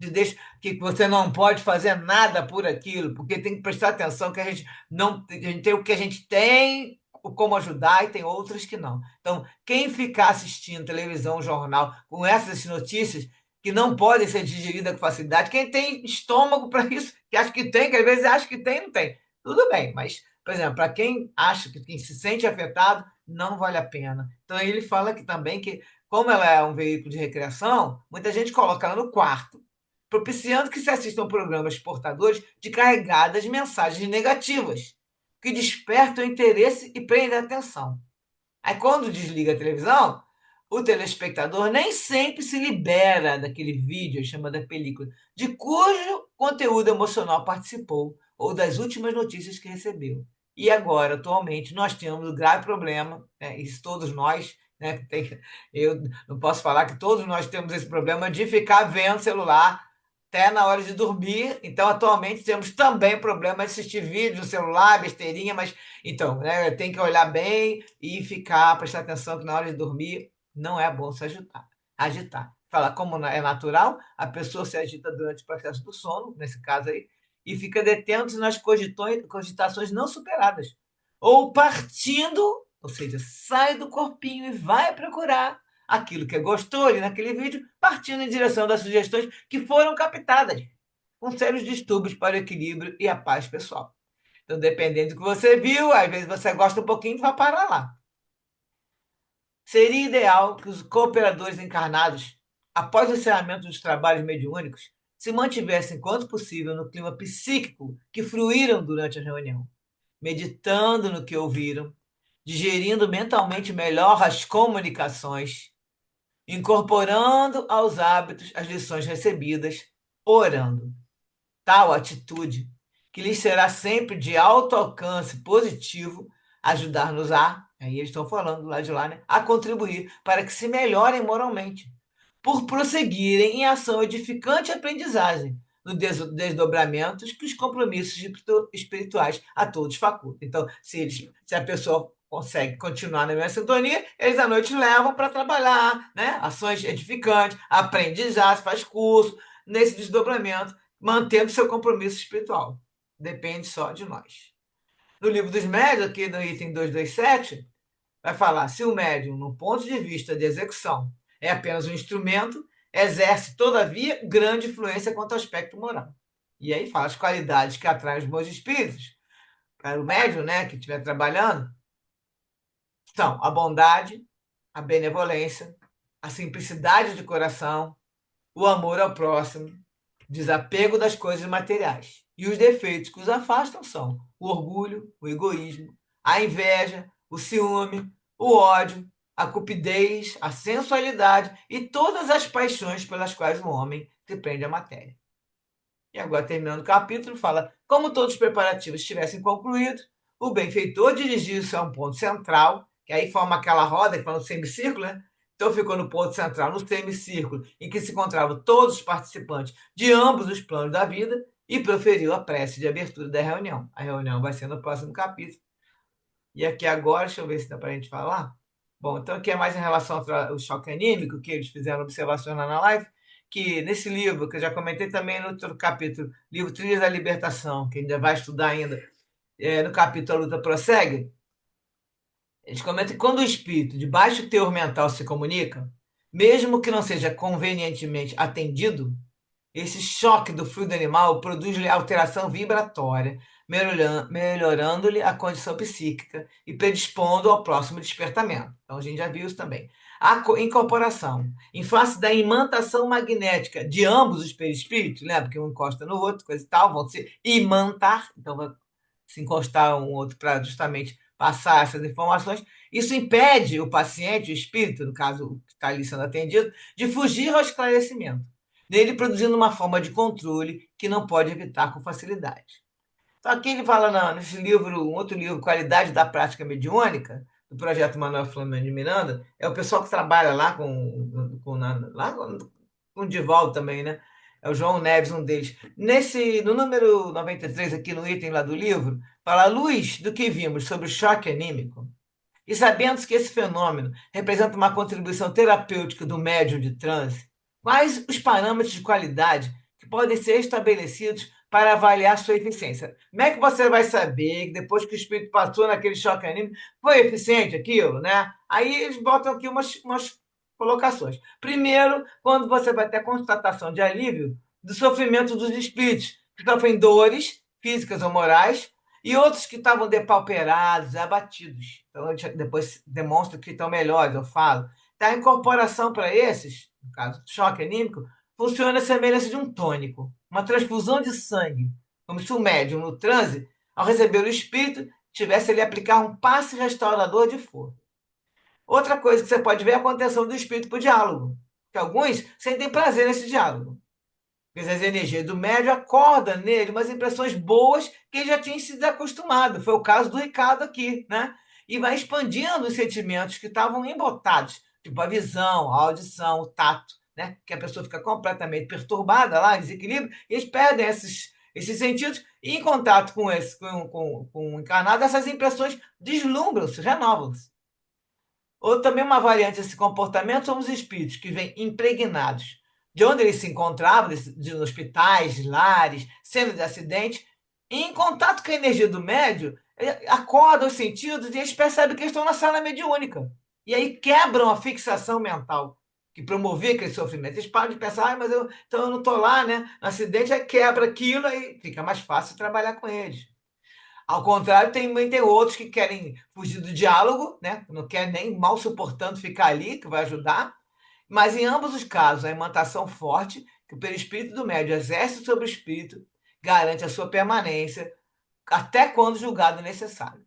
te deixa que você não pode fazer nada por aquilo, porque tem que prestar atenção que a gente não, a gente tem o que a gente tem, como ajudar, e tem outras que não. Então, quem ficar assistindo televisão, jornal, com essas notícias que não podem ser digeridas com facilidade, quem tem estômago para isso, que acha que tem, que às vezes acha que tem, não tem. Tudo bem, mas, por exemplo, para quem acha que quem se sente afetado, não vale a pena. Então, ele fala aqui também que, como ela é um veículo de recreação, muita gente coloca ela no quarto, propiciando que se assistam programas portadores de carregadas mensagens negativas, que despertam interesse e prendem a atenção. Aí, quando desliga a televisão, o telespectador nem sempre se libera daquele vídeo, chama da película, de cujo conteúdo emocional participou, ou das últimas notícias que recebeu. E agora, atualmente, nós temos um grave problema, né, isso todos nós, né, eu não posso falar que todos nós temos esse problema de ficar vendo celular até na hora de dormir. Então, atualmente, temos também problema de assistir vídeo no celular, besteirinha, mas então, né, tem que olhar bem e ficar, prestar atenção que na hora de dormir não é bom se agitar. Agitar. Fala como é natural, a pessoa se agita durante o processo do sono, nesse caso aí, e fica detendo-se nas cogitações não superadas. Ou partindo, ou seja, sai do corpinho e vai procurar aquilo que gostou ali naquele vídeo, partindo em direção das sugestões que foram captadas, com sérios distúrbios para o equilíbrio e a paz pessoal. Então, dependendo do que você viu, às vezes você gosta um pouquinho e vai parar lá. Seria ideal que os cooperadores encarnados, após o encerramento dos trabalhos mediúnicos, se mantivessem, quanto possível, no clima psíquico que fruíram durante a reunião, meditando no que ouviram, digerindo mentalmente melhor as comunicações, incorporando aos hábitos as lições recebidas, orando. Tal atitude, que lhes será sempre de alto alcance positivo, ajudar-nos aí eles estão falando lá de lá, né, a contribuir para que se melhorem moralmente, por prosseguirem em ação edificante e aprendizagem, no desdobramentos que os compromissos espirituais a todos facultam. Então, se a pessoa consegue continuar na mesma sintonia, eles à noite levam para trabalhar, né? Ações edificantes, aprendizagem, faz curso, nesse desdobramento, mantendo seu compromisso espiritual. Depende só de nós. No livro dos médiuns, aqui no item 227, vai falar: se o médium, no ponto de vista de execução, é apenas um instrumento, exerce, todavia, grande influência quanto ao aspecto moral. E aí fala as qualidades que atraem os bons espíritos para o médium, né, que estiver trabalhando, são a bondade, a benevolência, a simplicidade de coração, o amor ao próximo, desapego das coisas materiais. E os defeitos que os afastam são o orgulho, o egoísmo, a inveja, o ciúme, o ódio, a cupidez, a sensualidade e todas as paixões pelas quais o homem se prende à matéria. E agora, terminando o capítulo, fala: como todos os preparativos estivessem concluídos, o benfeitor dirigiu-se a um ponto central, que aí forma aquela roda que fala no semicírculo, né? Então ficou no ponto central, no semicírculo, em que se encontravam todos os participantes de ambos os planos da vida, e proferiu a prece de abertura da reunião. A reunião vai ser no próximo capítulo. E aqui agora, deixa eu ver se dá para a gente falar. Bom, então aqui é mais em relação ao choque anímico, que eles fizeram observações lá na live, que nesse livro, que eu já comentei também no outro capítulo, livro Trilhas da Libertação, que ainda vai estudar ainda, no capítulo A Luta Prossegue, eles comentam que quando o espírito de baixo teor mental se comunica, mesmo que não seja convenientemente atendido, esse choque do fluido animal produz-lhe alteração vibratória, melhorando-lhe a condição psíquica e predispondo ao próximo despertamento. Então, a gente já viu isso também. A incorporação, em face da imantação magnética de ambos os perispíritos, lembra que um encosta no outro, coisa e tal, vão se imantar, então vai se encostar um outro para justamente passar essas informações. Isso impede o paciente, o espírito, no caso, o que está ali sendo atendido, de fugir ao esclarecimento, nele produzindo uma forma de controle que não pode evitar com facilidade. Então, aqui ele fala nesse livro, um outro livro, Qualidade da Prática Mediúnica, do projeto Manuel Flamengo de Miranda, é o pessoal que trabalha lá com o Divaldo também, né? É o João Neves, um deles. No número 93, aqui no item lá do livro, fala: à luz do que vimos sobre o choque anímico, e sabendo que esse fenômeno representa uma contribuição terapêutica do médium de transe, quais os parâmetros de qualidade que podem ser estabelecidos para avaliar sua eficiência? Como é que você vai saber que depois que o espírito passou naquele choque anímico, foi eficiente aquilo, né? Aí eles botam aqui umas colocações. Primeiro, quando você vai ter constatação de alívio do sofrimento dos espíritos, que sofrem dores físicas ou morais, e outros que estavam depauperados, abatidos. Então, eu depois demonstro que estão melhores, eu falo. Então, a incorporação para esses, no caso do choque anímico, funciona a semelhança de um tônico, uma transfusão de sangue, como se o médium, no transe, ao receber o espírito, tivesse ali aplicar um passe restaurador de força. Outra coisa que você pode ver é a contenção do espírito para o diálogo, que alguns sentem prazer nesse diálogo. Porque as energias do médium acordam nele umas impressões boas que ele já tinha se desacostumado. Foi o caso do Ricardo aqui, né? E vai expandindo os sentimentos que estavam embotados, tipo a visão, a audição, o tato, né? Que a pessoa fica completamente perturbada lá, desequilíbrio, e eles perdem esses sentidos, e em contato com o encarnado, essas impressões deslumbram-se, renovam-se. Ou também uma variante desse comportamento são os espíritos que vêm impregnados de onde eles se encontravam, de hospitais, lares, cenas de acidente, e em contato com a energia do médio, acordam os sentidos e eles percebem que eles estão na sala mediúnica. E aí quebram a fixação mental que promovia aquele sofrimento. Eles param de pensar, então eu não estou lá, né? No acidente, aí quebra aquilo e fica mais fácil trabalhar com eles. Ao contrário, tem outros que querem fugir do diálogo, né? Não querem nem mal suportando ficar ali, que vai ajudar. Mas em ambos os casos, a imantação forte que o perispírito do médium exerce sobre o espírito garante a sua permanência até quando julgado necessário,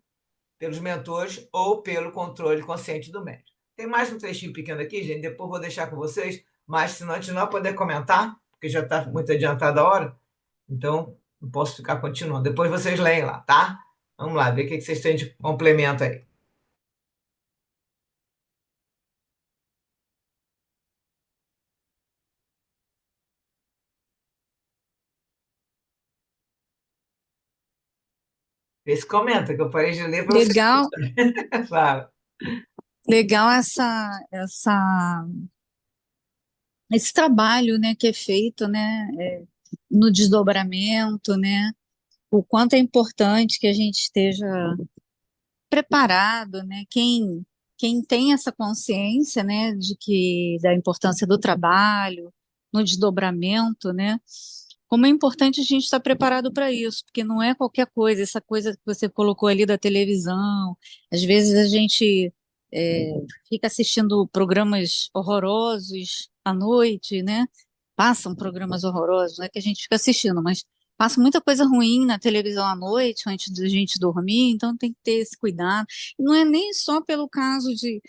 pelos mentores ou pelo controle consciente do médium. Tem mais um trechinho pequeno aqui, gente, depois vou deixar com vocês, mas senão a gente não vai poder comentar, porque já está muito adiantada a hora, então não posso ficar continuando. Depois vocês leem lá, tá? Vamos lá, ver o que vocês têm de complemento aí. Vê se comenta, que eu parei de ler para você Legal, falar. legal esse trabalho, né, que é feito, né, no desdobramento, né, o quanto é importante que a gente esteja preparado, né, quem tem essa consciência, né, da importância do trabalho, no desdobramento, né, como é importante a gente estar preparado para isso, porque não é qualquer coisa, essa coisa que você colocou ali da televisão, às vezes a gente é, fica assistindo programas horrorosos à noite, né? Passam programas horrorosos, não é que a gente fica assistindo, mas passa muita coisa ruim na televisão à noite, antes da gente dormir, então tem que ter esse cuidado. E não é nem só pelo caso de,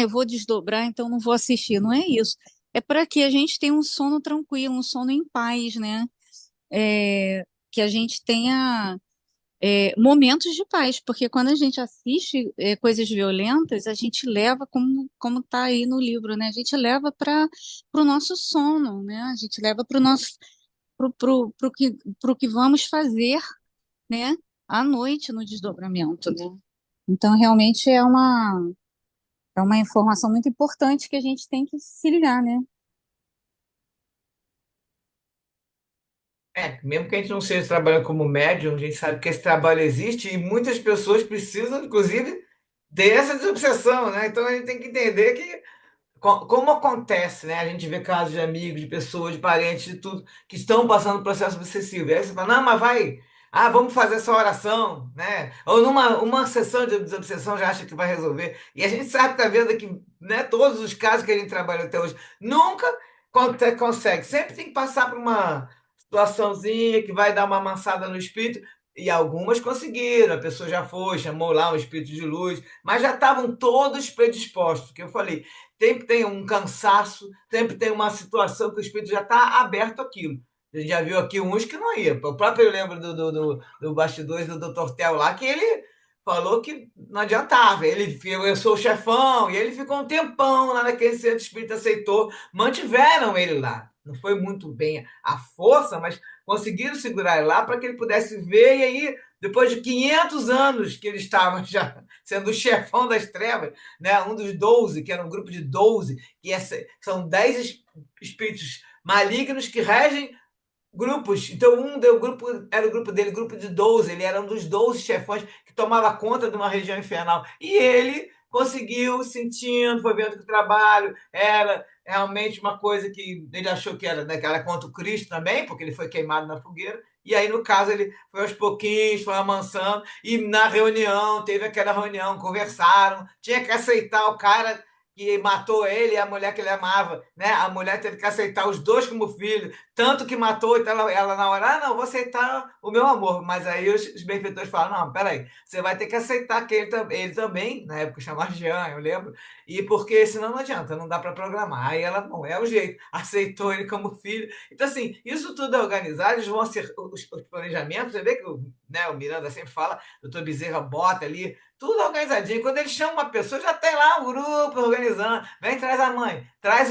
eu vou desdobrar, então não vou assistir, não é isso. É para que a gente tenha um sono tranquilo, um sono em paz, né? Que a gente tenha momentos de paz, porque quando a gente assiste coisas violentas, a gente leva, como está aí no livro, né? A gente leva para o nosso sono, né? A gente leva para o nosso pro que vamos fazer, né? À noite no desdobramento, né? Então, realmente é uma informação muito importante que a gente tem que se ligar, né? Mesmo que a gente não seja trabalhando como médium, a gente sabe que esse trabalho existe e muitas pessoas precisam, inclusive, dessa desobsessão, né? Então a gente tem que entender que como acontece, né? A gente vê casos de amigos, de pessoas, de parentes, de tudo, que estão passando por processo obsessivo. E aí você fala, não, mas vai, vamos fazer essa oração, né? Ou numa uma sessão de desobsessão já acha que vai resolver. E a gente sabe, tá vendo que, né, todos os casos que a gente trabalhou até hoje, nunca consegue. Sempre tem que passar por uma situaçãozinha que vai dar uma amansada no espírito. E algumas conseguiram, a pessoa já foi, chamou lá um espírito de luz, mas já estavam todos predispostos, que eu falei, sempre tem um cansaço, sempre tem uma situação que o espírito já está aberto àquilo. A gente já viu aqui uns que não ia. O próprio eu lembro do bastidores do Dr. Tel lá, que ele falou que não adiantava. Eu sou o chefão, e ele ficou um tempão lá naquele centro espírita, aceitou, mantiveram ele lá. Não foi muito bem a força, mas conseguiram segurar ele lá para que ele pudesse ver, e aí, depois de 500 anos que ele estava já sendo o chefão das trevas, né? Um dos 12, que era um grupo de 12, são 10 espíritos malignos que regem grupos. Então, era o grupo dele, grupo de 12. Ele era um dos 12 chefões que tomava conta de uma região infernal. E ele conseguiu, sentindo, foi vendo que o trabalho era realmente uma coisa que ele achou que era, né, que era contra o Cristo também, porque ele foi queimado na fogueira. E aí, no caso, ele foi aos pouquinhos, foi amansando, e na reunião, teve aquela reunião, conversaram, tinha que aceitar o cara que matou ele e a mulher que ele amava, né? A mulher teve que aceitar os dois como filho, tanto que matou, então ela na hora, não, vou aceitar o meu amor. Mas aí os benfeitores falam, não, peraí, você vai ter que aceitar que ele também, na época chamava Jean, eu lembro, e porque senão não adianta, não dá para programar. Aí ela, não, é o jeito, aceitou ele como filho. Então, assim, isso tudo é organizado, eles vão ser os planejamentos, você vê que o Miranda sempre fala, o doutor Bezerra bota ali, tudo organizadinho. Quando ele chama uma pessoa, já tem lá um grupo organizando. Vem, traz a mãe, traz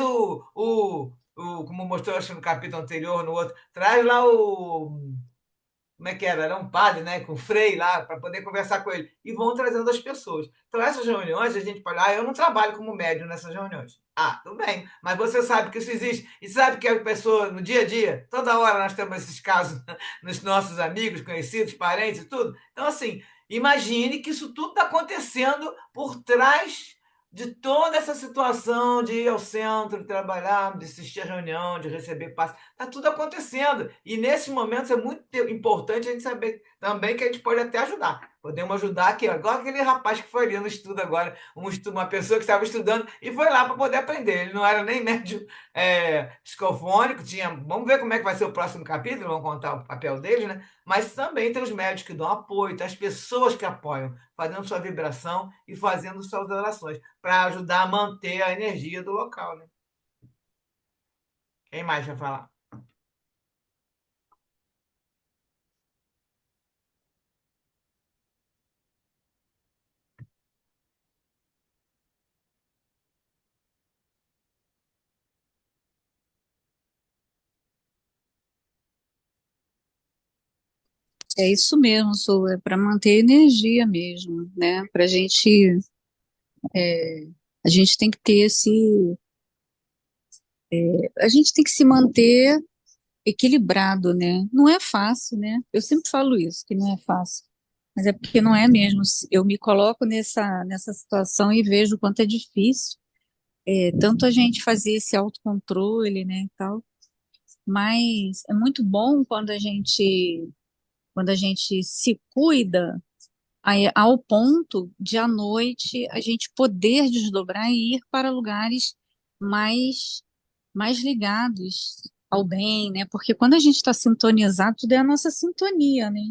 como mostrou acho, no capítulo anterior, no outro, traz lá o. Como é que era? Era um padre, né? Com frei lá, para poder conversar com ele. E vão trazendo as pessoas. Então, essas reuniões, a gente pode. Eu não trabalho como médium nessas reuniões. Tudo bem. Mas você sabe que isso existe. E sabe que a pessoa, no dia a dia, toda hora nós temos esses casos nos nossos amigos, conhecidos, parentes e tudo. Então, assim, imagine que isso tudo está acontecendo por trás de toda essa situação de ir ao centro, trabalhar, de assistir a reunião, de receber passe. Está tudo acontecendo. E nesses momentos é muito importante a gente saber também que a gente pode até ajudar. Podemos ajudar aqui, ó, igual aquele rapaz que foi ali no estudo agora, uma pessoa que estava estudando e foi lá para poder aprender. Ele não era nem médio psicofônico, vamos ver como é que vai ser o próximo capítulo, vamos contar o papel dele, né? Mas também tem os médicos que dão apoio, tem as pessoas que apoiam, fazendo sua vibração e fazendo suas orações, para ajudar a manter a energia do local, né? Quem mais vai falar? É isso mesmo, Su, é para manter a energia mesmo, né? É, a gente tem que ter a gente tem que se manter equilibrado, né? Não é fácil, né? Eu sempre falo isso, que não é fácil. Mas é porque não é mesmo. Eu me coloco nessa situação e vejo o quanto é difícil. Tanto a gente fazer esse autocontrole, né, e tal. Mas é muito bom quando a gente se cuida ao ponto de à noite a gente poder desdobrar e ir para lugares mais mais ligados ao bem, né? Porque quando a gente está sintonizado, tudo é a nossa sintonia, né?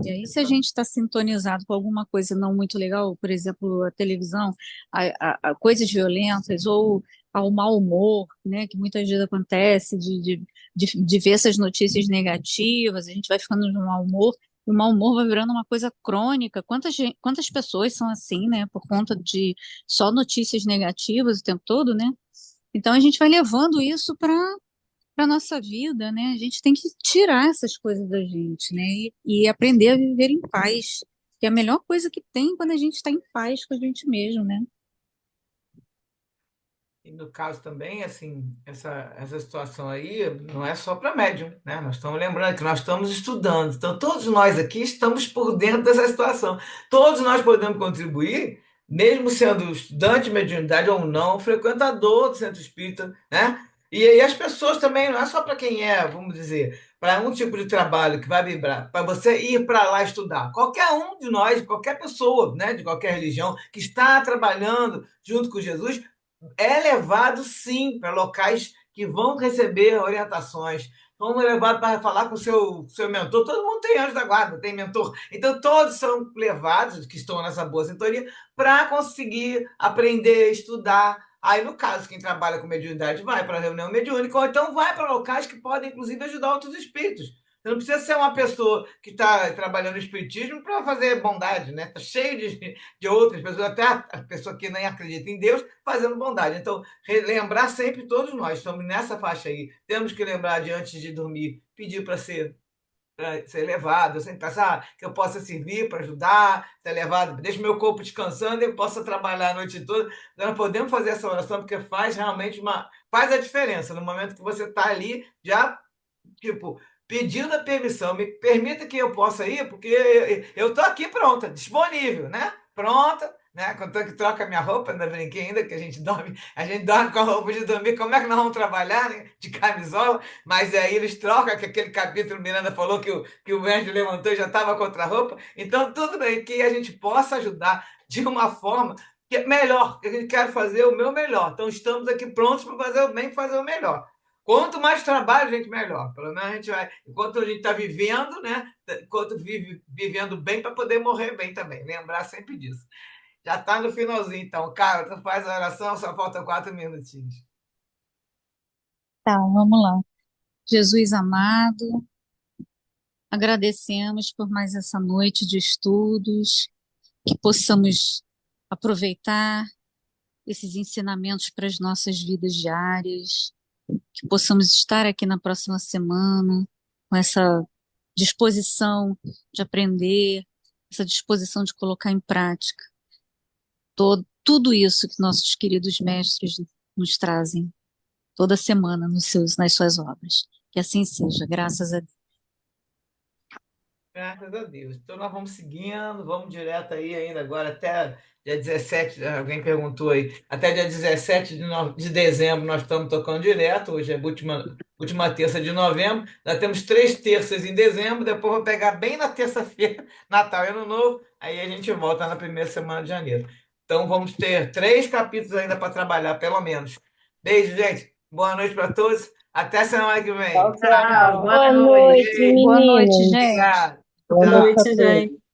E aí, se a gente está sintonizado com alguma coisa não muito legal, por exemplo, a televisão, a coisas violentas ou ao mau humor, né, que muitas vezes acontece, de ver essas notícias negativas, a gente vai ficando de mau humor, e o mau humor vai virando uma coisa crônica. Quantas pessoas são assim, né, por conta de só notícias negativas o tempo todo, né? Então a gente vai levando isso para nossa vida, né? A gente tem que tirar essas coisas da gente, né? E aprender a viver em paz, que é a melhor coisa que tem quando a gente está em paz com a gente mesmo, né? E no caso também, assim, essa situação aí não é só para médium, né? Nós estamos lembrando que nós estamos estudando. Então, todos nós aqui estamos por dentro dessa situação. Todos nós podemos contribuir, mesmo sendo estudante de mediunidade ou não, frequentador do centro espírita, né? E aí as pessoas também, não é só para quem é, vamos dizer, para um tipo de trabalho que vai vibrar, para você ir para lá estudar. Qualquer um de nós, qualquer pessoa, né, de qualquer religião, que está trabalhando junto com Jesus, é levado sim para locais que vão receber orientações, vão levar para falar com o seu mentor. Todo mundo tem anjo da guarda, tem mentor. Então, todos são levados, que estão nessa boa sintonia, para conseguir aprender, estudar. Aí, no caso, quem trabalha com mediunidade vai para a reunião mediúnica, ou então vai para locais que podem, inclusive, ajudar outros espíritos. Você não precisa ser uma pessoa que está trabalhando no espiritismo para fazer bondade, né? Está cheio de outras pessoas, até a pessoa que nem acredita em Deus, fazendo bondade. Então, lembrar sempre, todos nós estamos nessa faixa aí. Temos que lembrar de antes de dormir, pedir para ser levado, eu sempre penso, que eu possa servir para ajudar, ser levado, deixa meu corpo descansando e eu possa trabalhar a noite toda. Nós podemos fazer essa oração porque faz realmente faz a diferença no momento que você está ali já, tipo, pedindo a permissão, me permita que eu possa ir, porque eu estou aqui pronta, disponível, né? Pronta, né? Quando que troca minha roupa, ainda brinquei ainda, que a gente dorme com a roupa de dormir, como é que nós vamos trabalhar, né? De camisola, mas aí eles trocam, que aquele capítulo Miranda falou que o anjo levantou e já estava contra a roupa, então tudo bem, que a gente possa ajudar de uma forma que é melhor, que a gente quer fazer o meu melhor, então estamos aqui prontos para fazer o bem, fazer o melhor. Quanto mais trabalho, gente, melhor. Pelo menos a gente vai. Enquanto a gente está vivendo, né? Enquanto vive vivendo bem, para poder morrer bem também. Lembrar sempre disso. Já está no finalzinho, então. Cara, tu faz a oração, só faltam 4 minutinhos. Tá, vamos lá. Jesus amado, agradecemos por mais essa noite de estudos, que possamos aproveitar esses ensinamentos para as nossas vidas diárias, que possamos estar aqui na próxima semana com essa disposição de aprender, essa disposição de colocar em prática tudo isso que nossos queridos mestres nos trazem toda semana nas suas obras. Que assim seja, graças a Deus. Graças a Deus. Então nós vamos seguindo, vamos direto aí ainda agora até dia 17, alguém perguntou aí, até dia 17 de dezembro nós estamos tocando direto, hoje é a última terça de novembro, nós temos 3 terças em dezembro, depois vou pegar bem na terça-feira, Natal e Ano Novo, aí a gente volta na primeira semana de janeiro. Então vamos ter 3 capítulos ainda para trabalhar, pelo menos. Beijo, gente. Boa noite para todos. Até semana que vem. Tchau, tchau. Boa Boa noite. noite, Beijo. Boa noite, meninas. gente. Obrigado. Boa Boa noite a noite, todos. gente.